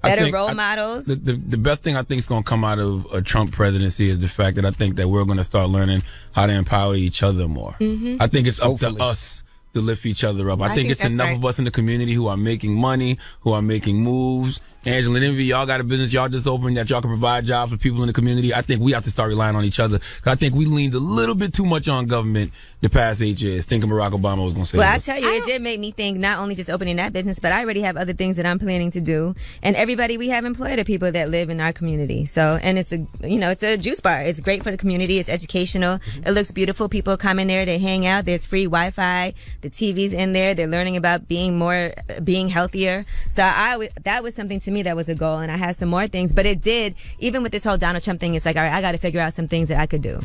Speaker 3: Better role models.
Speaker 2: The best thing I think is going to come out of a Trump presidency is the fact that I think that we're going to start learning how to empower each other more. I think it's up to us to lift each other up. I think it's enough of us in the community who are making money, who are making moves. Angela and Envy, y'all got a business y'all just opened that y'all can provide jobs for people in the community. I think we have to start relying on each other. 'Cause I think we leaned a little bit too much on government the past 8 years, thinking Barack Obama was going to say
Speaker 3: Well,
Speaker 2: that.
Speaker 3: I tell you, it did make me think not only just opening that business, but I already have other things that I'm planning to do. And everybody we have employed are people that live in our community. So, and it's a juice bar. It's great for the community. It's educational. It looks beautiful. People come in there, they hang out. There's free Wi-Fi. The TV's in there. They're learning about being healthier. So that was something to me that was a goal. And I had some more things, but it did, even with this whole Donald Trump thing, it's like, all right, I got to figure out some things that I could do.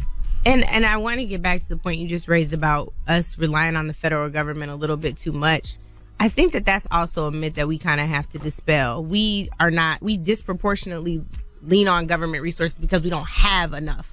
Speaker 15: And I want to get back to the point you just raised about us relying on the federal government a little bit too much. I think that that's also a myth that we kind of have to dispel. We disproportionately lean on government resources because we don't have enough.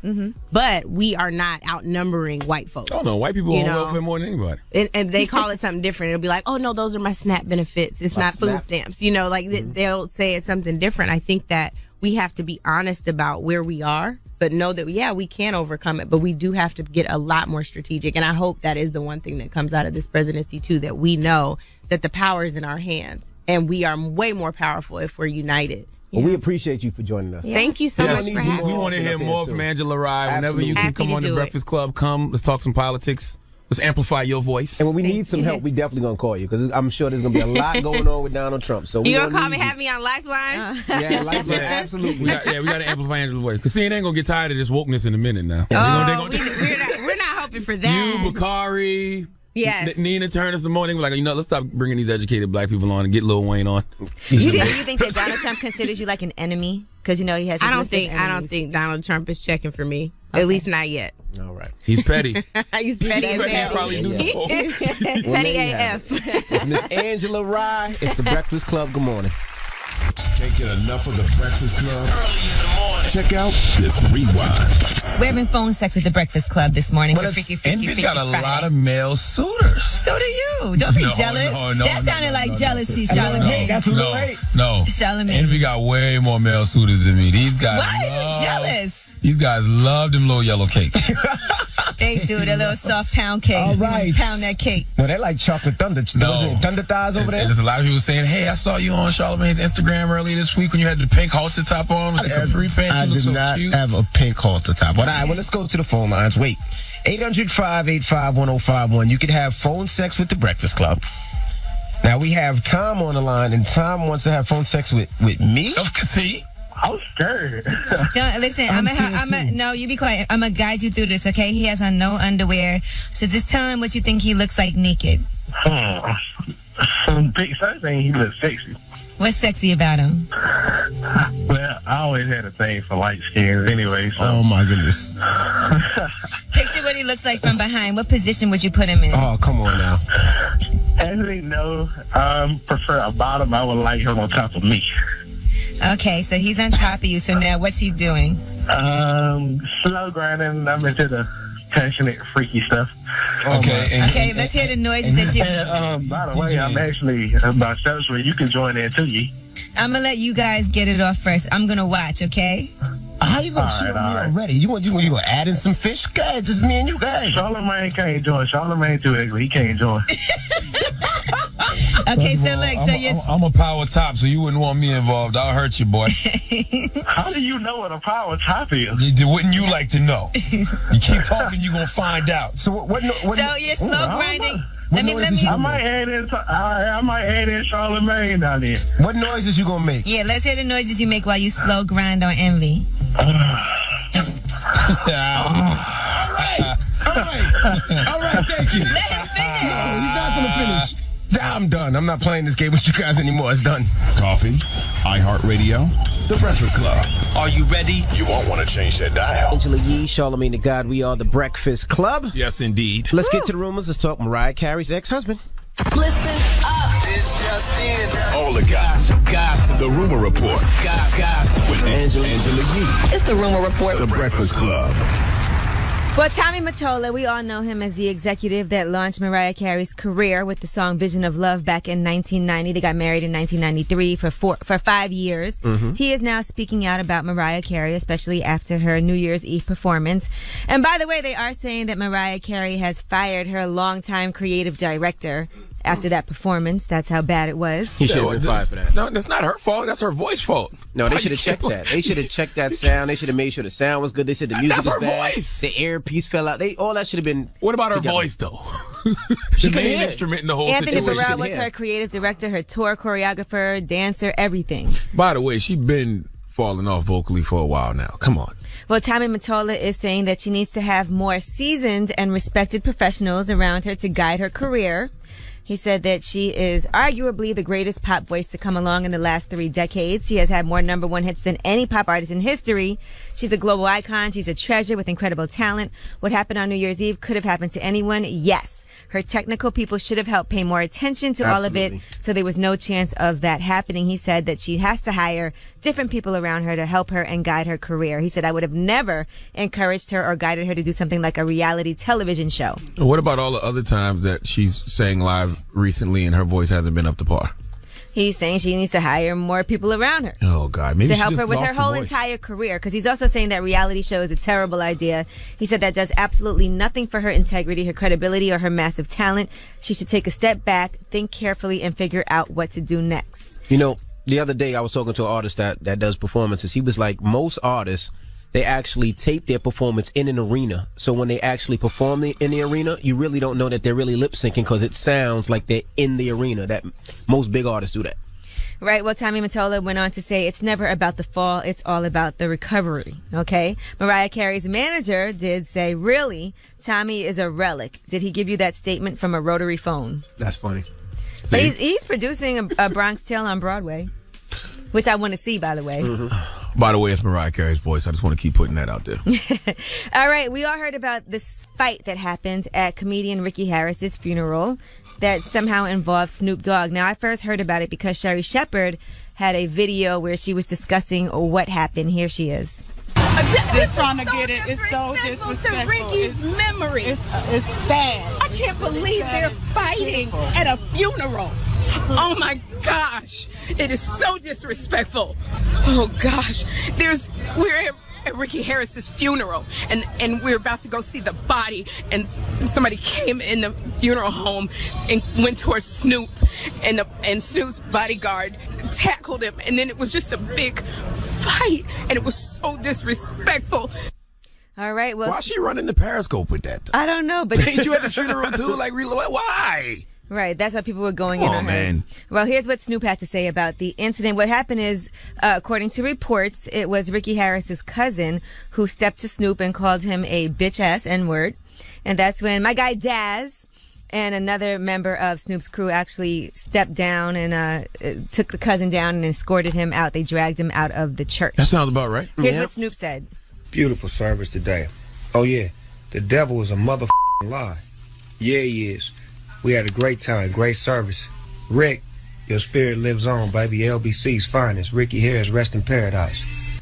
Speaker 15: But we are not outnumbering white folks.
Speaker 2: Oh no, white people on welfare more than anybody.
Speaker 15: And they call it something different. It'll be like, oh no, those are my SNAP benefits. It's not food stamps. They'll say it's something different. I think that we have to be honest about where we are, but know that, we can overcome it, but we do have to get a lot more strategic. And I hope that is the one thing that comes out of this presidency too, that we know that the power is in our hands and we are way more powerful if we're united.
Speaker 1: Well, we appreciate you for joining us.
Speaker 15: Thank you so much for having me.
Speaker 2: We want to hear more from Angela Rye. Whenever you can come on the Breakfast Club, come. Let's talk some politics. Let's amplify your voice.
Speaker 1: And when we need some help, we definitely going to call you because I'm sure there's going to be a lot going on with Donald Trump. So
Speaker 15: you going to call me, have me on Lifeline?
Speaker 1: Yeah, Lifeline, absolutely.
Speaker 2: We got to amplify Angela's voice because CNN going to get tired of this wokeness in a minute now.
Speaker 15: We're not hoping for that.
Speaker 2: You, Bakari.
Speaker 15: Yes.
Speaker 2: Nina Turner, Simone, they were like, let's stop bringing these educated black people on and get Lil Wayne on.
Speaker 3: You think that Donald Trump considers you like an enemy? Because he has his
Speaker 15: I don't think Donald Trump is checking for me. Okay. At least not yet.
Speaker 1: All right.
Speaker 2: He's petty.
Speaker 15: He's petty as hell.
Speaker 2: Probably do
Speaker 15: Petty AF.
Speaker 1: It's Miss Angela Rye. It's the Breakfast Club. Good morning.
Speaker 5: Can't get enough of the Breakfast Club? Check out this rewind.
Speaker 3: We're having phone sex with the Breakfast Club this morning for Freaky
Speaker 2: Envy's got a lot of male suitors.
Speaker 3: So do you. Don't be jealous. That sounded like jealousy, Charlamagne.
Speaker 1: That's a little hate.
Speaker 2: No.
Speaker 3: Charlamagne.
Speaker 2: Envy got way more male suitors than me. These guys
Speaker 3: Why are you jealous?
Speaker 2: These guys love them little yellow cakes.
Speaker 3: They do the little soft pound cake.
Speaker 1: All right.
Speaker 3: Pound that cake.
Speaker 1: No, they like chocolate thunder.
Speaker 2: No.
Speaker 1: Thunder thighs over there?
Speaker 2: And there's a lot of people saying, hey, I saw you on Charlamagne's Instagram earlier this week when you had the pink halter top on with the capri pants.
Speaker 1: I
Speaker 2: You look
Speaker 1: did
Speaker 2: so
Speaker 1: not
Speaker 2: cute.
Speaker 1: have a pink halter top. All right, well, let's go to the phone lines. Wait. 800-585-1051. You could have phone sex with the Breakfast Club. Now, we have Tom on the line, and Tom wants to have phone sex with me?
Speaker 2: See?
Speaker 9: I'm scared.
Speaker 3: Don't, listen, no, you be quiet. I'm going to guide you through this, okay? He has on no underwear. So just tell him what you think he looks like naked.
Speaker 9: Some big thing, he looks sexy.
Speaker 3: What's sexy about him?
Speaker 9: Well, I always had a thing for light skins anyway, so.
Speaker 1: Oh, my goodness.
Speaker 3: Picture what he looks like from behind. What position would you put him in?
Speaker 1: Oh, come on now.
Speaker 9: Actually, no. Prefer a bottom. I would like him on top of me.
Speaker 3: Okay, so he's on top of you. So now what's he doing?
Speaker 9: Slow grinding. I'm into the passionate, freaky stuff.
Speaker 3: Okay, let's hear the noises that you...
Speaker 9: And, by the way, I'm actually bisexual. You can join in too, Yee.
Speaker 3: I'm going to let you guys get it off first. I'm going to watch, okay?
Speaker 1: How you going to cheat on me already? You going to add in some fish? Go ahead, just me and you guys.
Speaker 9: Charlamagne can't join. Charlamagne too ugly. He can't join.
Speaker 3: Okay, so look,
Speaker 2: I'm a power top, so you wouldn't want me involved. I'll hurt you, boy.
Speaker 9: How do you know what a power top is?
Speaker 2: Wouldn't you like to know? You keep talking, you're going to find out.
Speaker 1: So what
Speaker 3: so you're slow grinding?
Speaker 9: I might add in Charlamagne down there.
Speaker 1: What noises you gonna make?
Speaker 3: Yeah, let's hear the noises you make while you slow grind on Envy.
Speaker 1: All right, thank you.
Speaker 3: Let him finish.
Speaker 1: No, he's not gonna finish. I'm done. I'm not playing this game with you guys anymore. It's done.
Speaker 5: Coffee, iHeartRadio, The Breakfast Club.
Speaker 11: Are you ready?
Speaker 5: You won't want to change that dial.
Speaker 1: Angela Yee, Charlamagne the God, we are The Breakfast Club.
Speaker 2: Yes, indeed.
Speaker 1: Let's get to the rumors. Let's talk Mariah Carey's ex-husband.
Speaker 11: Listen up. It's just in.
Speaker 5: All the gossip. The Rumor Report.
Speaker 11: Gossip.
Speaker 5: With Angela Yee.
Speaker 11: It's the Rumor Report.
Speaker 5: The Breakfast Club.
Speaker 3: Well, Tommy Mottola, we all know him as the executive that launched Mariah Carey's career with the song Vision of Love back in 1990. They got married in 1993 for 5 years. Mm-hmm. He is now speaking out about Mariah Carey, especially after her New Year's Eve performance. And by the way, they are saying that Mariah Carey has fired her longtime creative director after that performance. That's how bad it was.
Speaker 1: He should have been fired for that.
Speaker 2: No, that's not her fault. That's her voice fault.
Speaker 1: No, they should have checked that. They should have checked that sound. They should have made sure the sound was good. They said the music was bad.
Speaker 2: That's her voice.
Speaker 1: The earpiece fell out. All that should have been.
Speaker 2: What about
Speaker 1: together.
Speaker 2: her voice, though?
Speaker 1: She
Speaker 2: the main instrument in the whole
Speaker 3: Anthony
Speaker 2: situation.
Speaker 3: Burrell was her creative director, her tour choreographer, dancer, everything.
Speaker 2: By the way, she's been falling off vocally for a while now. Come on.
Speaker 3: Well, Tommy Mottola is saying that she needs to have more seasoned and respected professionals around her to guide her career. He said that she is arguably the greatest pop voice to come along in the last 3 decades. She has had more #1 hits than any pop artist in history. She's a global icon. She's a treasure with incredible talent. What happened on New Year's Eve could have happened to anyone. Yes. Her technical people should have helped pay more attention to all of it, so there was no chance of that happening. He said that she has to hire different people around her to help her and guide her career. He said, I would have never encouraged her or guided her to do something like a reality television show.
Speaker 2: What about all the other times that she's sang live recently and her voice hasn't been up to par?
Speaker 3: He's saying she needs to hire more people around her.
Speaker 2: Oh, God. Maybe
Speaker 3: to help her with her whole entire career. Because he's also saying that reality show is a terrible idea. He said that does absolutely nothing for her integrity, her credibility, or her massive talent. She should take a step back, think carefully, and figure out what to do next.
Speaker 1: You know, the other day I was talking to an artist that does performances. He was like, most artists, they actually tape their performance in an arena. So when they actually perform in the arena, you really don't know that they're really lip syncing because it sounds like they're in the arena. That most big artists do that.
Speaker 3: Right. Well, Tommy Mottola went on to say it's never about the fall. It's all about the recovery. Okay. Mariah Carey's manager did say, really, Tommy is a relic. Did he give you that statement from a rotary phone?
Speaker 1: That's funny.
Speaker 3: But he's producing a Bronx Tale on Broadway, which I want to see, by the way.
Speaker 2: Mm-hmm. By the way, it's Mariah Carey's voice. I just want to keep putting that out there.
Speaker 3: All right. We all heard about this fight that happened at comedian Ricky Harris's funeral that somehow involved Snoop Dogg. Now, I first heard about it because Sherry Shepherd had a video where she was discussing what happened. Here she is.
Speaker 16: Just trying to get it. It's so disrespectful to Ricky's memory. It's sad. I can't believe they're fighting at a funeral. Oh my gosh, it is so disrespectful. Oh gosh, we're at Ricky Harris's funeral, and we were about to go see the body, and somebody came in the funeral home and went towards Snoop, and Snoop's bodyguard tackled him, and then it was just a big fight, and it was so disrespectful.
Speaker 3: All right, well,
Speaker 2: why is she running the Periscope with that, though?
Speaker 3: I don't know, but
Speaker 2: ain't you at the funeral too? Like, why?
Speaker 3: Right, that's why people were going in on her.
Speaker 2: Man.
Speaker 3: Well, here's what Snoop had to say about the incident. What happened is, according to reports, it was Ricky Harris's cousin who stepped to Snoop and called him a bitch-ass N-word. And that's when my guy Daz and another member of Snoop's crew actually stepped down and took the cousin down and escorted him out. They dragged him out of the church.
Speaker 2: That sounds about right.
Speaker 3: Here's what Snoop said.
Speaker 17: Beautiful service today. Oh, yeah. The devil is a motherfucking lie. Yeah, he is. We had a great time, great service. Rick, your spirit lives on, baby. LBC's finest. Ricky Harris, rest in paradise.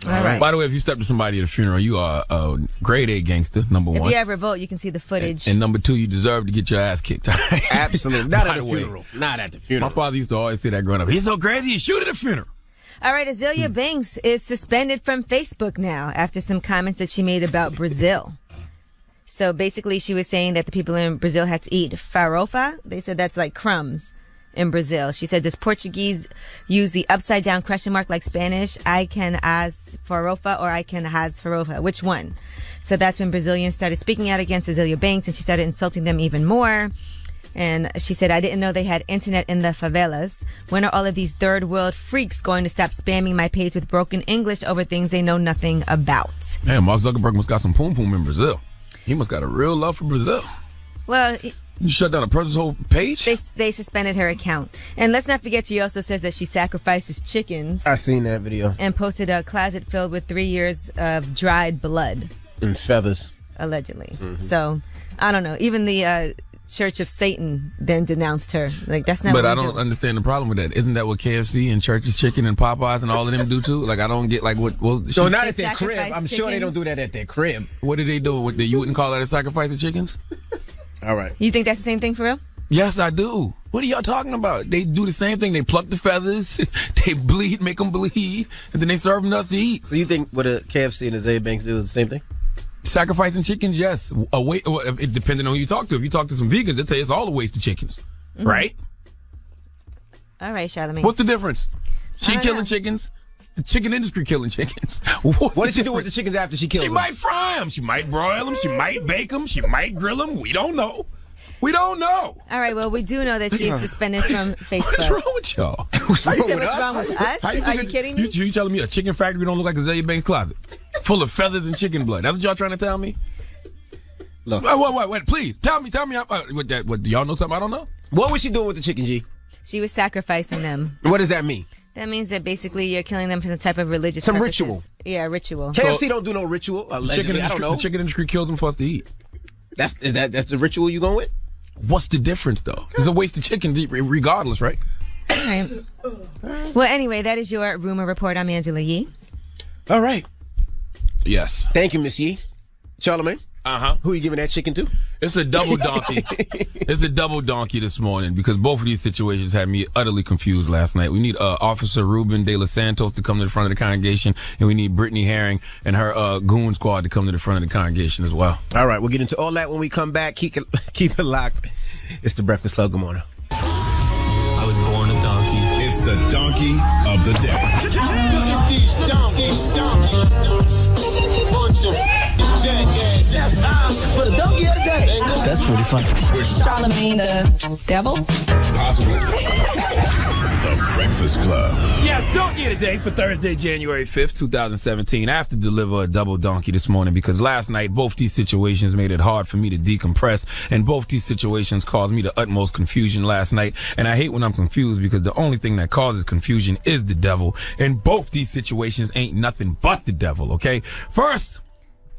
Speaker 3: All right.
Speaker 2: By the way, if you step to somebody at a funeral, you are a grade A gangster, number one.
Speaker 3: If you ever vote, you can see the footage.
Speaker 2: And number two, you deserve to get your ass kicked.
Speaker 1: Absolutely. Not at the funeral. Not at the funeral.
Speaker 2: My father used to always say that growing up. He's so crazy, he shoot at a funeral.
Speaker 3: All right, Azealia Banks is suspended from Facebook now after some comments that she made about Brazil. So basically, she was saying that the people in Brazil had to eat farofa. They said that's like crumbs in Brazil. She said, does Portuguese use the upside down question mark like Spanish? I can has farofa or I can has farofa. Which one? So that's when Brazilians started speaking out against Azealia Banks, and she started insulting them even more. And she said, I didn't know they had internet in the favelas. When are all of these third world freaks going to stop spamming my page with broken English over things they know nothing about?
Speaker 2: Man, Mark Zuckerberg must got some poom poom in Brazil. He must got a real love for Brazil.
Speaker 3: Well,
Speaker 2: you shut down a person's whole page?
Speaker 3: They suspended her account. And let's not forget, she also says that she sacrifices chickens.
Speaker 1: I seen that video.
Speaker 3: And posted a closet filled with 3 years of dried blood.
Speaker 1: And feathers.
Speaker 3: Allegedly. So, I don't know. Even the Church of Satan then denounced her. Like, that's not
Speaker 2: But
Speaker 3: what
Speaker 2: I don't understand the problem with that. Isn't that what KFC and Church's Chicken and Popeyes and all of them do too? Like, I don't get like what. Well,
Speaker 1: so not at their crib. I'm sure they don't do that at their crib.
Speaker 2: What do they do? You wouldn't call that a sacrifice of chickens?
Speaker 1: All right.
Speaker 3: You think that's the same thing for real?
Speaker 2: Yes, I do. What are y'all talking about? They do the same thing. They pluck the feathers, they bleed, make them bleed, and then they serve them to us to eat.
Speaker 1: So you think what a KFC and Azealia Banks do is the same thing?
Speaker 2: Sacrificing chickens, yes. It depending on who you talk to. If you talk to some vegans, they'll tell you it's all a waste of chickens. Mm-hmm. Right?
Speaker 3: All right, Charlamagne.
Speaker 2: What's the difference? She killing chickens. The chicken industry killing chickens.
Speaker 1: What did she do with the chickens after she killed them?
Speaker 2: She might fry them. She might broil them. She might bake them. She might grill them. We don't know. We don't know.
Speaker 3: All right, well, we do know that she's suspended from Facebook.
Speaker 2: What's wrong with y'all?
Speaker 3: What's wrong with us? Are you kidding me?
Speaker 2: You telling me a chicken factory don't look like Azealia Banks' closet? Full of feathers and chicken blood. That's what y'all trying to tell me?
Speaker 1: Look.
Speaker 2: Wait, please. Tell me. What, do y'all know something I don't know?
Speaker 1: What was she doing with the chicken, G?
Speaker 3: She was sacrificing them.
Speaker 1: What does that mean?
Speaker 3: That means that basically you're killing them for some type of religious purposes.
Speaker 1: Ritual.
Speaker 3: Yeah, ritual.
Speaker 1: KFC don't do no ritual. Allegedly, I don't know.
Speaker 2: The chicken industry kills them for us to eat.
Speaker 1: That's the ritual you going with?
Speaker 2: What's the difference, though? It's a waste of chicken regardless, right?
Speaker 3: All right. Well, anyway, that is your rumor report. I'm Angela Yee.
Speaker 1: All right.
Speaker 2: Yes.
Speaker 1: Thank you, Miss Yee. Charlamagne?
Speaker 2: Uh-huh.
Speaker 1: Who are you giving that chicken to?
Speaker 2: It's a double donkey. It's a double donkey this morning because both of these situations had me utterly confused last night. We need Officer Ruben De Los Santos to come to the front of the congregation, and we need Brittany Herring and her goon squad to come to the front of the congregation as well.
Speaker 1: All right, we'll get into all that when we come back. Keep it locked. It's the Breakfast Club. Good morning.
Speaker 5: I was born a donkey. It's the donkey of the day. These donkeys. Bunch of jackass. That's time for the donkey of the day. That's pretty funny.
Speaker 18: Charlamagne the devil?
Speaker 5: Possibly. The Breakfast Club.
Speaker 2: Yes, donkey of the day for Thursday, January 5th, 2017. I have to deliver a double donkey this morning because last night both these situations made it hard for me to decompress, and both these situations caused me the utmost confusion last night. And I hate when I'm confused because the only thing that causes confusion is the devil, and both these situations ain't nothing but the devil, okay? First,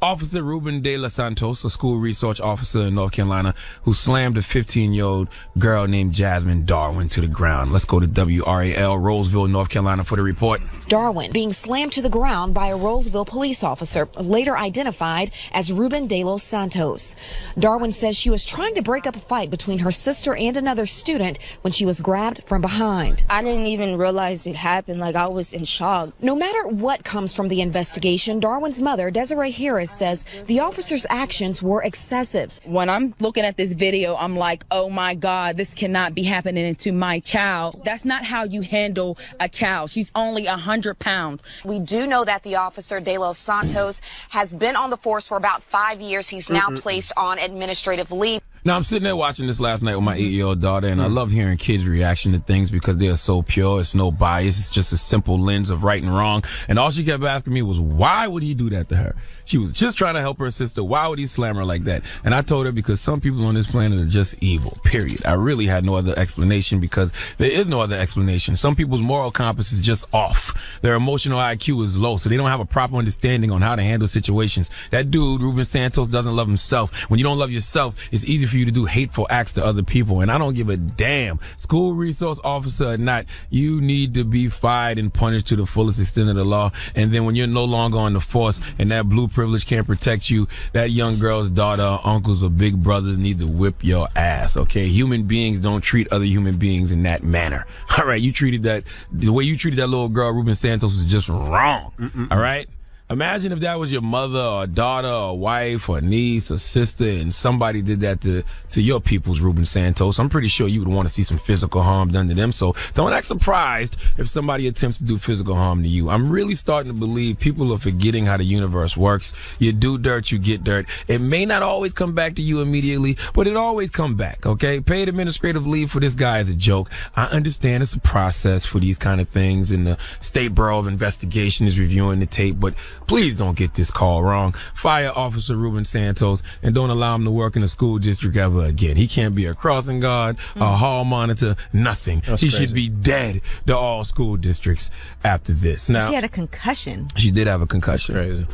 Speaker 2: Officer Ruben De Los Santos, a school resource officer in North Carolina, who slammed a 15-year-old girl named Jasmine Darwin to the ground. Let's go to WRAL, Roseville, North Carolina, for the report.
Speaker 19: Darwin being slammed to the ground by a Roseville police officer, later identified as Ruben De Los Santos. Darwin says she was trying to break up a fight between her sister and another student when she was grabbed from behind.
Speaker 20: I didn't even realize it happened. Like, I was in shock.
Speaker 19: No matter what comes from the investigation, Darwin's mother, Desiree Harris, says the officer's actions were excessive.
Speaker 21: When I'm looking at this video, I'm like, oh my God, this cannot be happening to my child. That's not how you handle a child. She's only 100 pounds.
Speaker 19: We do know that the officer, De Los Santos, has been on the force for about 5 years. He's now placed on administrative leave.
Speaker 2: Now, I'm sitting there watching this last night with my 8-year-old daughter, and I love hearing kids' reaction to things because they are so pure. It's no bias. It's just a simple lens of right and wrong. And all she kept asking me was, why would he do that to her? She was just trying to help her sister. Why would he slam her like that? And I told her because some people on this planet are just evil, period. I really had no other explanation because there is no other explanation. Some people's moral compass is just off. Their emotional IQ is low, so they don't have a proper understanding on how to handle situations. That dude, Ruben Santos, doesn't love himself. When you don't love yourself, it's easy for you to do hateful acts to other people, and I don't give a damn, school resource officer or not. You need to be fired and punished to the fullest extent of the law. And then when you're no longer on the force and that blue privilege can't protect you, that young girl's daughter or uncles or big brothers need to whip your ass. Okay, human beings don't treat other human beings in that manner. All right, the way you treated that little girl, Ruben Santos, is just wrong. All right. Imagine if that was your mother or daughter or wife or niece or sister and somebody did that to your people's Ruben Santos. I'm pretty sure you would want to see some physical harm done to them. So don't act surprised if somebody attempts to do physical harm to you. I'm really starting to believe people are forgetting how the universe works. You do dirt, you get dirt. It may not always come back to you immediately, but it always come back, okay? Paid administrative leave for this guy is a joke. I understand it's a process for these kind of things, and the State Bureau of Investigation is reviewing the tape, but please don't get this call wrong. Fire Officer Ruben Santos and don't allow him to work in a school district ever again. He can't be a crossing guard, a hall monitor, nothing.
Speaker 1: That's
Speaker 2: he
Speaker 1: crazy.
Speaker 2: Should be dead to all school districts after this. Now,
Speaker 3: She had a concussion.
Speaker 2: she did have a concussion. Crazy.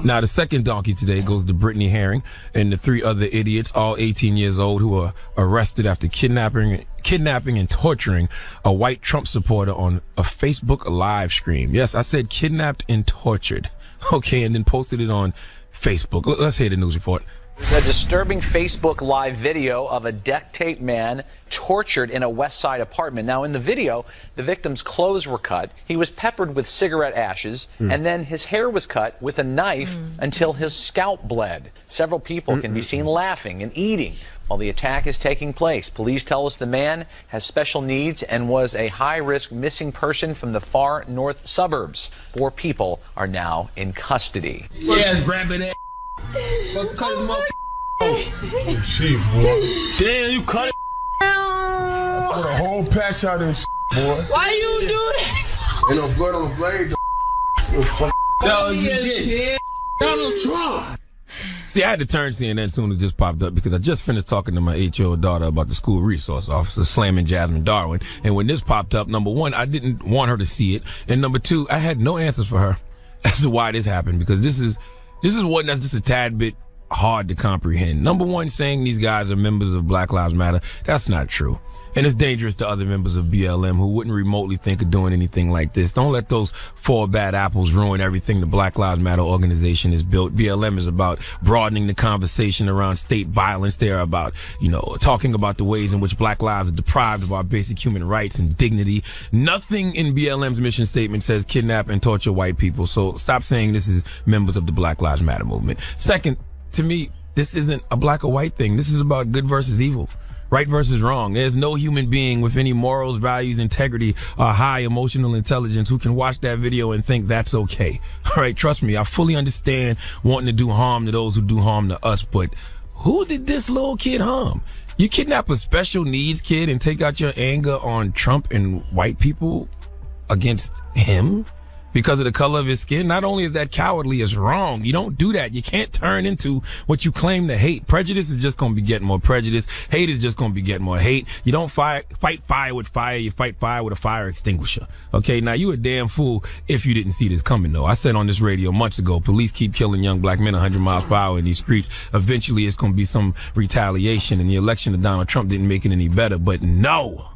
Speaker 2: Now, the second donkey today goes to Brittany Herring and the 3 other idiots, all 18 years old, who were arrested after kidnapping and torturing a white Trump supporter on a Facebook live stream. Yes, I said kidnapped and tortured. Okay, and then posted it on Facebook. Let's hear the news report.
Speaker 22: There's a disturbing Facebook Live video of a duct tape man tortured in a West Side apartment. Now, in the video, the victim's clothes were cut. He was peppered with cigarette ashes, and then his hair was cut with a knife until his scalp bled. Several people can be seen laughing and eating while the attack is taking place. Police tell us the man has special needs and was a high-risk missing person from the far north suburbs. 4 people are now in custody.
Speaker 5: Yeah, grabbing that. Fuck, cut him up. Oh, shit, boy. Damn, you cut it. I put a whole patch out of this boy.
Speaker 11: Why you do that?
Speaker 5: Ain't no blood on the blade. That was you did. Donald Trump.
Speaker 2: See, I had to turn CNN as soon as this popped up because I just finished talking to my 8-year-old daughter about the school resource officer slamming Jasmine Darwin. And when this popped up, number one, I didn't want her to see it. And number two, I had no answers for her as to why this happened, because this is one that's just a tad bit hard to comprehend. Number one, saying these guys are members of Black Lives Matter, that's not true. And it's dangerous to other members of BLM who wouldn't remotely think of doing anything like this. Don't let those 4 bad apples ruin everything the Black Lives Matter organization is built. BLM is about broadening the conversation around state violence. They're about, talking about the ways in which Black lives are deprived of our basic human rights and dignity. Nothing in BLM's mission statement says kidnap and torture white people. So stop saying this is members of the Black Lives Matter movement. Second, to me, this isn't a black or white thing. This is about good versus evil. Right versus wrong. There's no human being with any morals, values, integrity, or high emotional intelligence who can watch that video and think that's okay. All right, trust me, I fully understand wanting to do harm to those who do harm to us, but who did this little kid harm? You kidnap a special needs kid and take out your anger on Trump and white people against him? because of the color of his skin, not only is that cowardly, it's wrong. You don't do that. You can't turn into what you claim to hate. Prejudice is just going to be getting more prejudice. Hate is just going to be getting more hate. You don't fight fire with fire. You fight fire with a fire extinguisher. Okay, now you a damn fool if you didn't see this coming, though. I said on this radio months ago, police keep killing young black men 100 miles per hour in these streets. Eventually, it's going to be some retaliation, and the election of Donald Trump didn't make it any better. But no,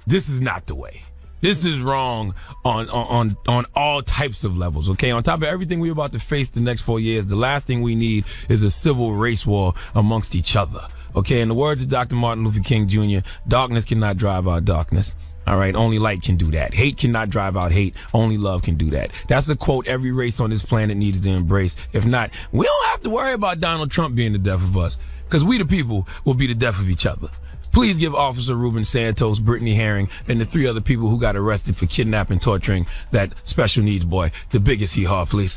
Speaker 2: this is not the way. This is wrong on all types of levels, okay? On top of everything we're about to face the next 4 years, the last thing we need is a civil race war amongst each other, okay? In the words of Dr. Martin Luther King Jr., darkness cannot drive out darkness. All right, only light can do that. Hate cannot drive out hate. Only love can do that. That's a quote every race on this planet needs to embrace. If not, we don't have to worry about Donald Trump being the death of us, because we the people will be the death of each other. Please give Officer Ruben Santos, Brittany Herring, and the 3 other people who got arrested for kidnapping and torturing that special needs boy the biggest hee-haw, please.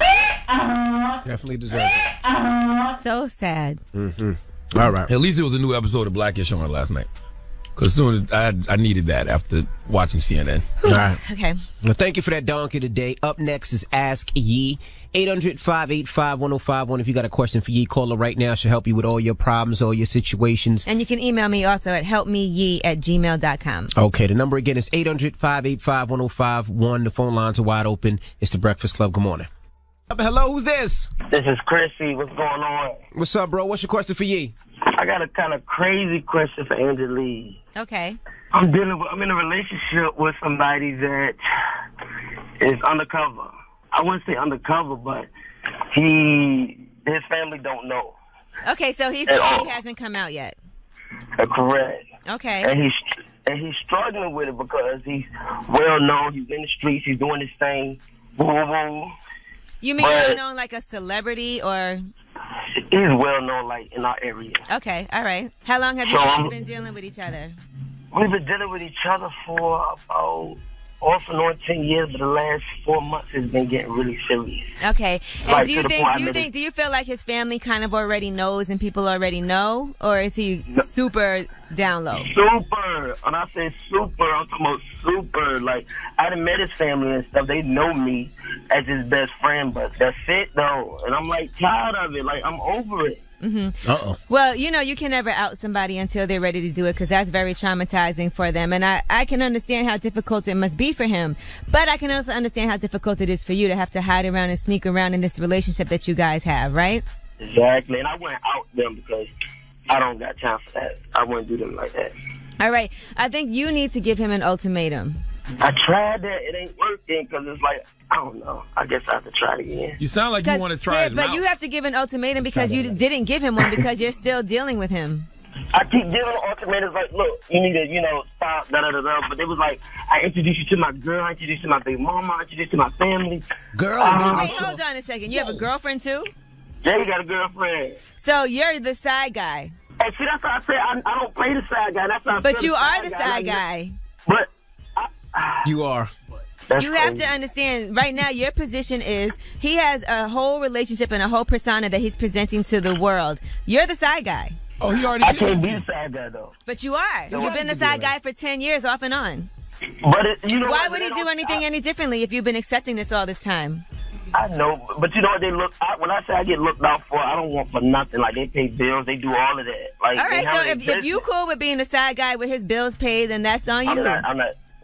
Speaker 1: Definitely deserve it.
Speaker 3: So sad.
Speaker 1: Mm-hmm. All right.
Speaker 2: At least it was a new episode of Blackish on last night. Because soon as I needed that after watching CNN.
Speaker 1: All right.
Speaker 3: Okay.
Speaker 1: Well, thank you for that donkey today. Up next is Ask Yee. 800-585-1051. If you got a question for Yee, call her right now. She'll help you with all your problems, all your situations.
Speaker 3: And you can email me also at helpmeyee@gmail.com.
Speaker 1: Okay, the number again is 800-585-1051. The phone lines are wide open. It's the Breakfast Club. Good morning. Hello, who's this?
Speaker 4: This is Chrissy. What's going on?
Speaker 1: What's up, bro? What's your question for Yee?
Speaker 4: I got a kind of crazy question for Angela Lee.
Speaker 3: Okay.
Speaker 4: I'm in a relationship with somebody that is undercover. I wouldn't say undercover, but his family don't know.
Speaker 3: Okay, so he hasn't come out yet.
Speaker 4: Correct.
Speaker 3: Okay.
Speaker 4: And he's struggling with it because he's well known. He's in the streets. He's doing his thing. Woo woo.
Speaker 3: You mean well known like a celebrity or?
Speaker 4: He's well known like in our area.
Speaker 3: Okay, all right. How long have you guys been dealing with each other?
Speaker 4: We've been dealing with each other for about off and on 10 years, but the last 4 months has been getting really serious.
Speaker 3: Okay. And
Speaker 4: like,
Speaker 3: do you feel like his family kind of already knows and people already know? Or is he super down low?
Speaker 4: Super. When I say super, I'm talking about super. Like, I done met his family and stuff. They know me as his best friend, but that's it, though. And I'm, like, tired of it. Like, I'm over it.
Speaker 3: Mm-hmm. Uh-oh. Well, you can never out somebody until they're ready to do it because that's very traumatizing for them. And I can understand how difficult it must be for him. But I can also understand how difficult it is for you to have to hide around and sneak around in this relationship that you guys have, right?
Speaker 4: Exactly. And I wouldn't out them because I don't got time for that. I wouldn't do them like that.
Speaker 3: All right. I think you need to give him an ultimatum.
Speaker 4: I tried that. It ain't working because it's like, I don't know. I guess I have to try it again.
Speaker 2: You sound like you want to try it.
Speaker 3: But you have to give an ultimatum because you didn't give him one because you're still dealing with him.
Speaker 4: I keep giving ultimatums like, look, you need to, stop, da-da-da-da. But it was like, I introduced you to my girl, I introduced you to my baby mama, I introduced you to my family.
Speaker 1: Girl?
Speaker 3: Wait, hold on a second. You have a girlfriend too?
Speaker 4: Yeah, you got a girlfriend.
Speaker 3: So you're the side guy.
Speaker 4: Hey, see, that's why I say I don't play the side guy. That's why
Speaker 3: but you are the side guy.
Speaker 4: But
Speaker 1: you are.
Speaker 4: That's
Speaker 3: you have to understand, right now, your position is he has a whole relationship and a whole persona that he's presenting to the world. You're the side guy.
Speaker 2: Oh, he already
Speaker 4: I can't be the side guy, though.
Speaker 3: But you are. You've been the side guy for 10 years, off and on.
Speaker 4: But
Speaker 3: why would he do anything any differently if you've been accepting this all this time?
Speaker 4: I know, but you know what they look. When I say I get looked out for, I don't want for nothing. Like they pay bills, they do all of that. Like,
Speaker 3: all right, so if you cool with being the side guy with his bills paid, then that's on you.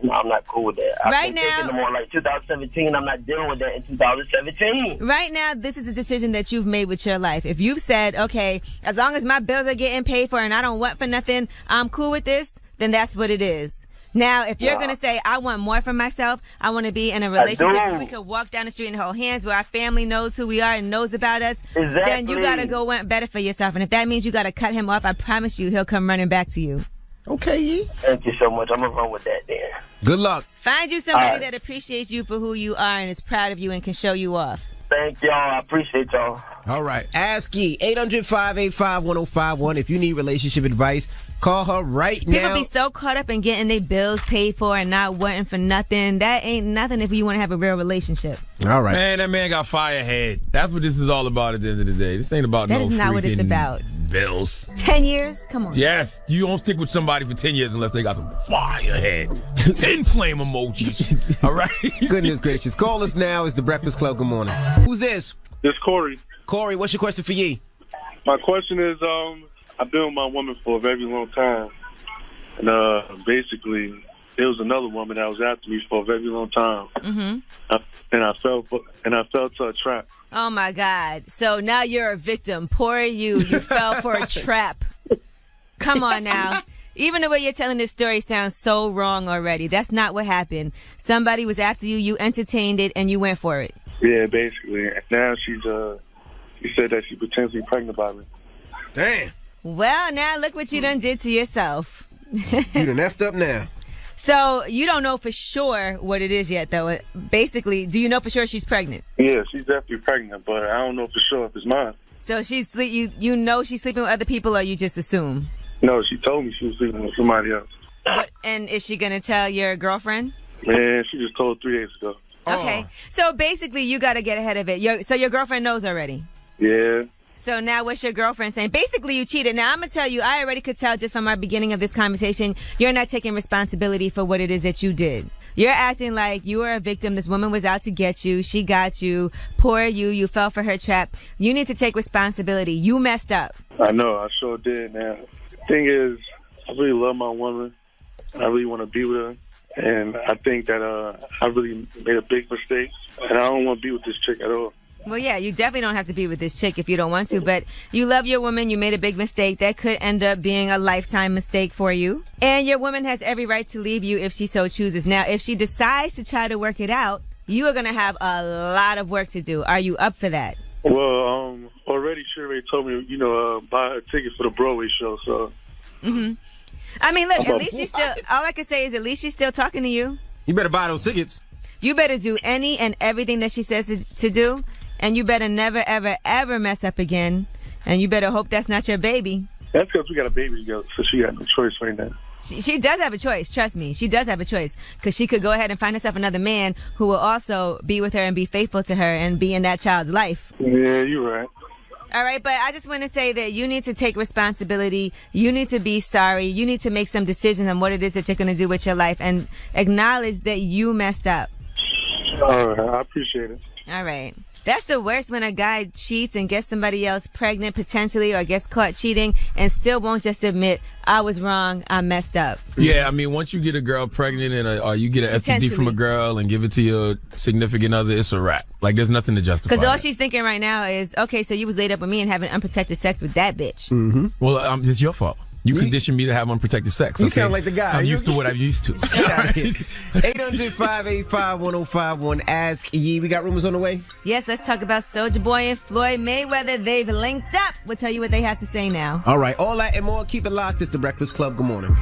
Speaker 4: I'm not cool with that.
Speaker 3: Right now,
Speaker 4: no more like 2017. I'm not dealing with that in 2017.
Speaker 3: Right now, this is a decision that you've made with your life. If you've said, okay, as long as my bills are getting paid for and I don't want for nothing, I'm cool with this, then that's what it is. Now, if you're going to say, I want more for myself, I want to be in a relationship where we can walk down the street and hold hands, where our family knows who we are and knows about us, then you got to go want better for yourself. And if that means you got to cut him off, I promise you he'll come running back to you.
Speaker 1: Okay.
Speaker 4: Thank you so much. I'm going to run with that then.
Speaker 1: Good luck.
Speaker 3: Find you somebody that appreciates you for who you are and is proud of you and can show you off.
Speaker 4: Thank y'all. I appreciate y'all.
Speaker 1: All right. Ask Yee. 800-585-1051. If you need relationship advice, call her right now.
Speaker 3: People be so caught up in getting their bills paid for and not wanting for nothing. That ain't nothing if you want to have a real relationship.
Speaker 1: All right.
Speaker 2: Man, that man got firehead. That's what this is all about at the end of the day. This ain't about
Speaker 3: that is not what it's about.
Speaker 2: bills.
Speaker 3: 10 years? Come on.
Speaker 2: Yes, you don't stick with somebody for 10 years unless they got some fire head. 10 flame emojis. All right?
Speaker 1: Goodness gracious. Call us now. It's the Breakfast Club. Good morning. Who's this?
Speaker 9: This Corey.
Speaker 1: Corey, what's your question for Yee?
Speaker 9: My question is, I've been with my woman for a very long time. And basically, there was another woman that was after me for a very long time.
Speaker 3: Mm-hmm.
Speaker 9: And I fell to a trap.
Speaker 3: Oh, my God. So now you're a victim. Poor you. You fell for a trap. Come on now. Even the way you're telling this story sounds so wrong already. That's not what happened. Somebody was after you, you entertained it, and you went for it.
Speaker 9: Yeah, basically. And now she said that she's potentially pregnant by me.
Speaker 1: Damn.
Speaker 3: Well, now look what you done did to yourself.
Speaker 1: You done effed up now.
Speaker 3: So you don't know for sure what it is yet, though. Basically, do you know for sure she's pregnant?
Speaker 9: Yeah, she's definitely pregnant, but I don't know for sure if it's mine.
Speaker 3: So you know she's sleeping with other people, or you just assume?
Speaker 9: No, she told me she was sleeping with somebody else.
Speaker 3: And is she going to tell your girlfriend?
Speaker 9: Man, she just told 3 days ago.
Speaker 3: Okay. So basically, you got to get ahead of it. So your girlfriend knows already?
Speaker 9: Yeah.
Speaker 3: So now what's your girlfriend saying? Basically, you cheated. Now, I'm going to tell you, I already could tell just from our beginning of this conversation, you're not taking responsibility for what it is that you did. You're acting like you were a victim. This woman was out to get you. She got you. Poor you. You fell for her trap. You need to take responsibility. You messed up.
Speaker 9: I know. I sure did, man. The thing is, I really love my woman. I really want to be with her. And I think that I really made a big mistake. And I don't want to be with this chick at all.
Speaker 3: Well, yeah, you definitely don't have to be with this chick if you don't want to, but you love your woman. You made a big mistake. That could end up being a lifetime mistake for you. And your woman has every right to leave you if she so chooses. Now, if she decides to try to work it out, you are going to have a lot of work to do. Are you up for that?
Speaker 9: Well, already Sheree told me, buy a ticket for the Broadway show, so.
Speaker 3: Mm-hmm. I mean, look, at least she's still, all I can say is at least she's still talking to you.
Speaker 1: You better buy those tickets.
Speaker 3: You better do any and everything that she says to do. And you better never, ever, ever mess up again. And you better hope that's not your baby.
Speaker 9: That's because we got a baby together, so she got no choice right now.
Speaker 3: She does have a choice, trust me. She does have a choice. Because she could go ahead and find herself another man who will also be with her and be faithful to her and be in that child's life.
Speaker 9: Yeah, you're right.
Speaker 3: All right, but I just want to say that you need to take responsibility. You need to be sorry. You need to make some decisions on what it is that you're going to do with your life and acknowledge that you messed up.
Speaker 9: All right, I appreciate it.
Speaker 3: All right. That's the worst, when a guy cheats and gets somebody else pregnant potentially, or gets caught cheating and still won't just admit, I was wrong, I messed up.
Speaker 2: Yeah, I mean, once you get a girl pregnant or you get an STD from a girl and give it to your significant other, it's a wrap. Like, there's nothing to justify.
Speaker 3: Because all she's thinking right now is, okay, so you was laid up with me and having unprotected sex with that bitch.
Speaker 2: Mm-hmm. Well, it's your fault. You conditioned me to have unprotected sex.
Speaker 1: You
Speaker 2: okay?
Speaker 1: sound like the guy.
Speaker 2: I'm used to what I'm used to.
Speaker 1: 800-585-1051. Ask Yee. We got rumors on the way?
Speaker 3: Yes, let's talk about Soulja Boy and Floyd Mayweather. They've linked up. We'll tell you what they have to say now.
Speaker 1: All right. All that and more. Keep it locked. It's the Breakfast Club. Good morning.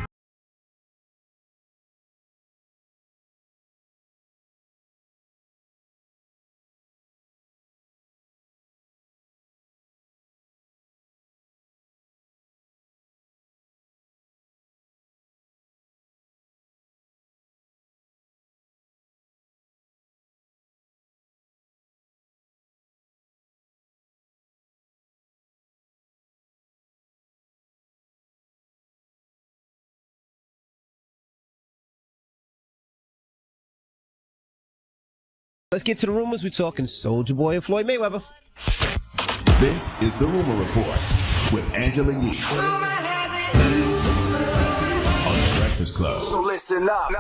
Speaker 1: Let's get to the rumors. We're talking Soulja Boy and Floyd Mayweather.
Speaker 5: This is the Rumor Report with Angela Yee on the Breakfast Club.
Speaker 11: So listen up.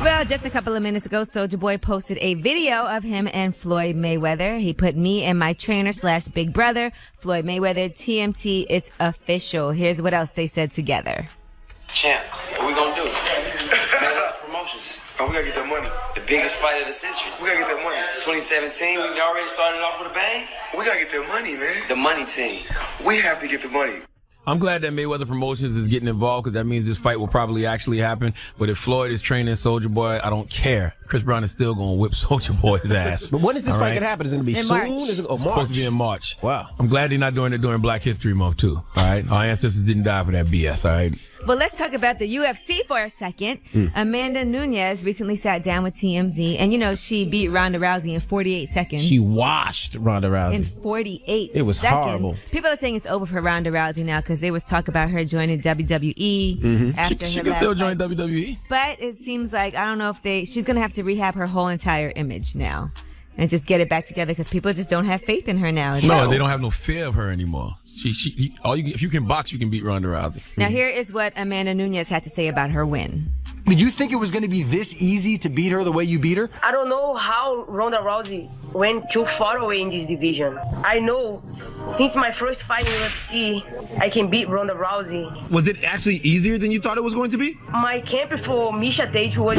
Speaker 3: Well, just a couple of minutes ago, Soulja Boy posted a video of him and Floyd Mayweather. He put me and my trainer / big brother, Floyd Mayweather, TMT, it's official. Here's what else they said together.
Speaker 14: Champ, what we gonna do? Promotions.
Speaker 6: Oh, we gotta get that money.
Speaker 14: The biggest fight of the century.
Speaker 6: We gotta get that money.
Speaker 14: 2017, we already started off with a bang.
Speaker 6: We gotta get that money, man.
Speaker 14: The money team.
Speaker 6: We have to get the money.
Speaker 2: I'm glad that Mayweather Promotions is getting involved, because that means this fight will probably actually happen. But if Floyd is training Soulja Boy, I don't care. Chris Brown is still going to whip Soulja Boy's ass.
Speaker 1: But when is this fight going to happen? Is it going to be
Speaker 3: in
Speaker 1: soon?
Speaker 3: March.
Speaker 1: Is it,
Speaker 2: It's supposed to be in March.
Speaker 1: Wow.
Speaker 2: I'm glad they're not doing it during Black History Month, too. All right? Our ancestors didn't die for that BS, all right?
Speaker 3: Well, let's talk about the UFC for a second. Amanda Nunes recently sat down with TMZ, and she beat Ronda Rousey in 48 seconds.
Speaker 1: She washed Ronda Rousey.
Speaker 3: In 48
Speaker 1: It was
Speaker 3: seconds.
Speaker 1: horrible.
Speaker 3: People are saying it's over for Ronda Rousey now because there was talk about her joining WWE after
Speaker 2: She
Speaker 3: her
Speaker 2: can
Speaker 3: last
Speaker 2: still
Speaker 3: fight.
Speaker 2: join WWE.
Speaker 3: But it seems like, I don't know if she's going to have to rehab her whole entire image now and just get it back together because people just don't have faith in her now.
Speaker 2: No, they don't have no fear of her anymore. If you can box, you can beat Ronda Rousey.
Speaker 3: Now here is what Amanda Nunes had to say about her win.
Speaker 7: Did you think it was going to be this easy to beat her the way you beat her?
Speaker 11: I don't know how Ronda Rousey went too far away in this division. I know since my first fight in UFC, I can beat Ronda Rousey.
Speaker 8: Was it actually easier than you thought it was going to be?
Speaker 11: My camp for Misha Tate was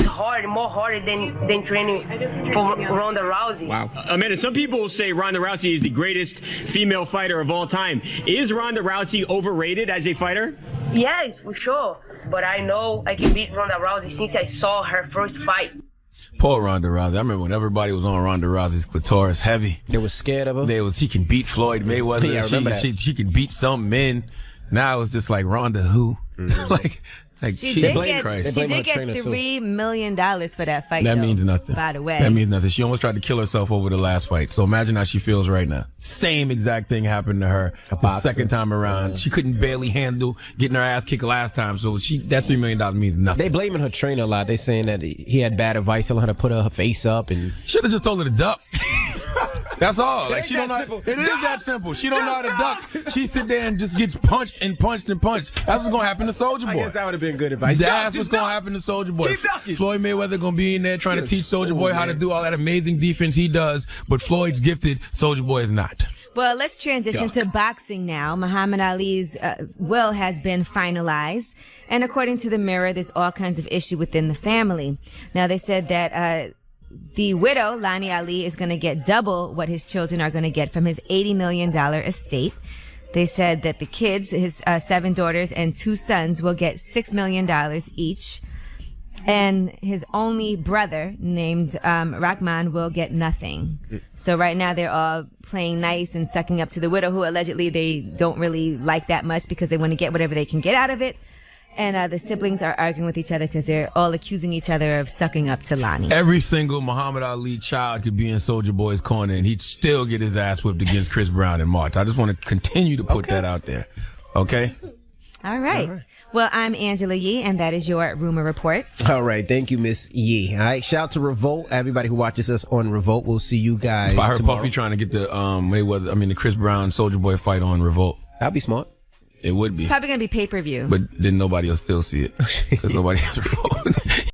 Speaker 11: more harder than training for Ronda Rousey.
Speaker 8: Wow. Amanda, some people say Ronda Rousey is the greatest female fighter of all time. Is Ronda Rousey overrated as a fighter?
Speaker 11: Yes, for sure. But I know I can beat Ronda Rousey since I saw her first fight.
Speaker 2: Poor Ronda Rousey. I remember when everybody was on Ronda Rousey's clitoris heavy.
Speaker 1: They were scared of her?
Speaker 2: She can beat Floyd Mayweather.
Speaker 1: Yeah, I remember that.
Speaker 2: She can beat some men. Now it's just like Ronda who?
Speaker 3: She did get
Speaker 2: $3
Speaker 3: $3 million for that fight.
Speaker 2: That
Speaker 3: though,
Speaker 2: means nothing.
Speaker 3: By the way.
Speaker 2: That means nothing. She almost tried to kill herself over the last fight. So imagine how she feels right now. Same exact thing happened to her the second time around. She couldn't barely handle getting her ass kicked last time. So that $3 million means nothing.
Speaker 1: They blaming her trainer a lot. They saying that he had bad advice telling her to put her face up and
Speaker 2: should have just told her to duck. That's all.
Speaker 1: It
Speaker 2: Like
Speaker 1: ain't
Speaker 2: she don't know.
Speaker 1: that simple.
Speaker 2: It is that simple. She don't know how to duck. She sit there and just gets punched and punched and punched. That's what's gonna happen to Soulja Boy.
Speaker 1: I guess that would have been good advice.
Speaker 2: That's what's gonna happen to Soulja Boy.
Speaker 1: Keep ducking.
Speaker 2: Floyd Mayweather gonna be in there trying to teach Soulja Boy how to do all that amazing defense he does, but Floyd's gifted. Soulja Boy is not.
Speaker 3: Well, let's transition to boxing now. Muhammad Ali's will has been finalized. And according to the Mirror, there's all kinds of issue within the family. Now, they said that the widow, Lani Ali, is going to get double what his children are going to get from his $80 million estate. They said that the kids, his 7 daughters and 2 sons, will get $6 million each. And his only brother, named Rahman, will get nothing. So right now they're all playing nice and sucking up to the widow, who allegedly they don't really like that much because they want to get whatever they can get out of it. And the siblings are arguing with each other because they're all accusing each other of sucking up to Lani.
Speaker 2: Every single Muhammad Ali child could be in Soulja Boy's corner, and he'd still get his ass whipped against Chris Brown in March. I just want to continue to put that out there. Okay?
Speaker 3: All right. Well, I'm Angela Yee, and that is your Rumor Report.
Speaker 1: All right. Thank you, Miss Yee. All right. Shout out to Revolt. Everybody who watches us on Revolt. We'll see you guys
Speaker 2: If I heard
Speaker 1: tomorrow.
Speaker 2: Puffy trying to get the the Chris Brown Soulja Boy fight on Revolt.
Speaker 1: That'd be smart.
Speaker 2: It would be.
Speaker 3: It's probably going to be pay-per-view.
Speaker 2: But then nobody will still see it because nobody has Revolt.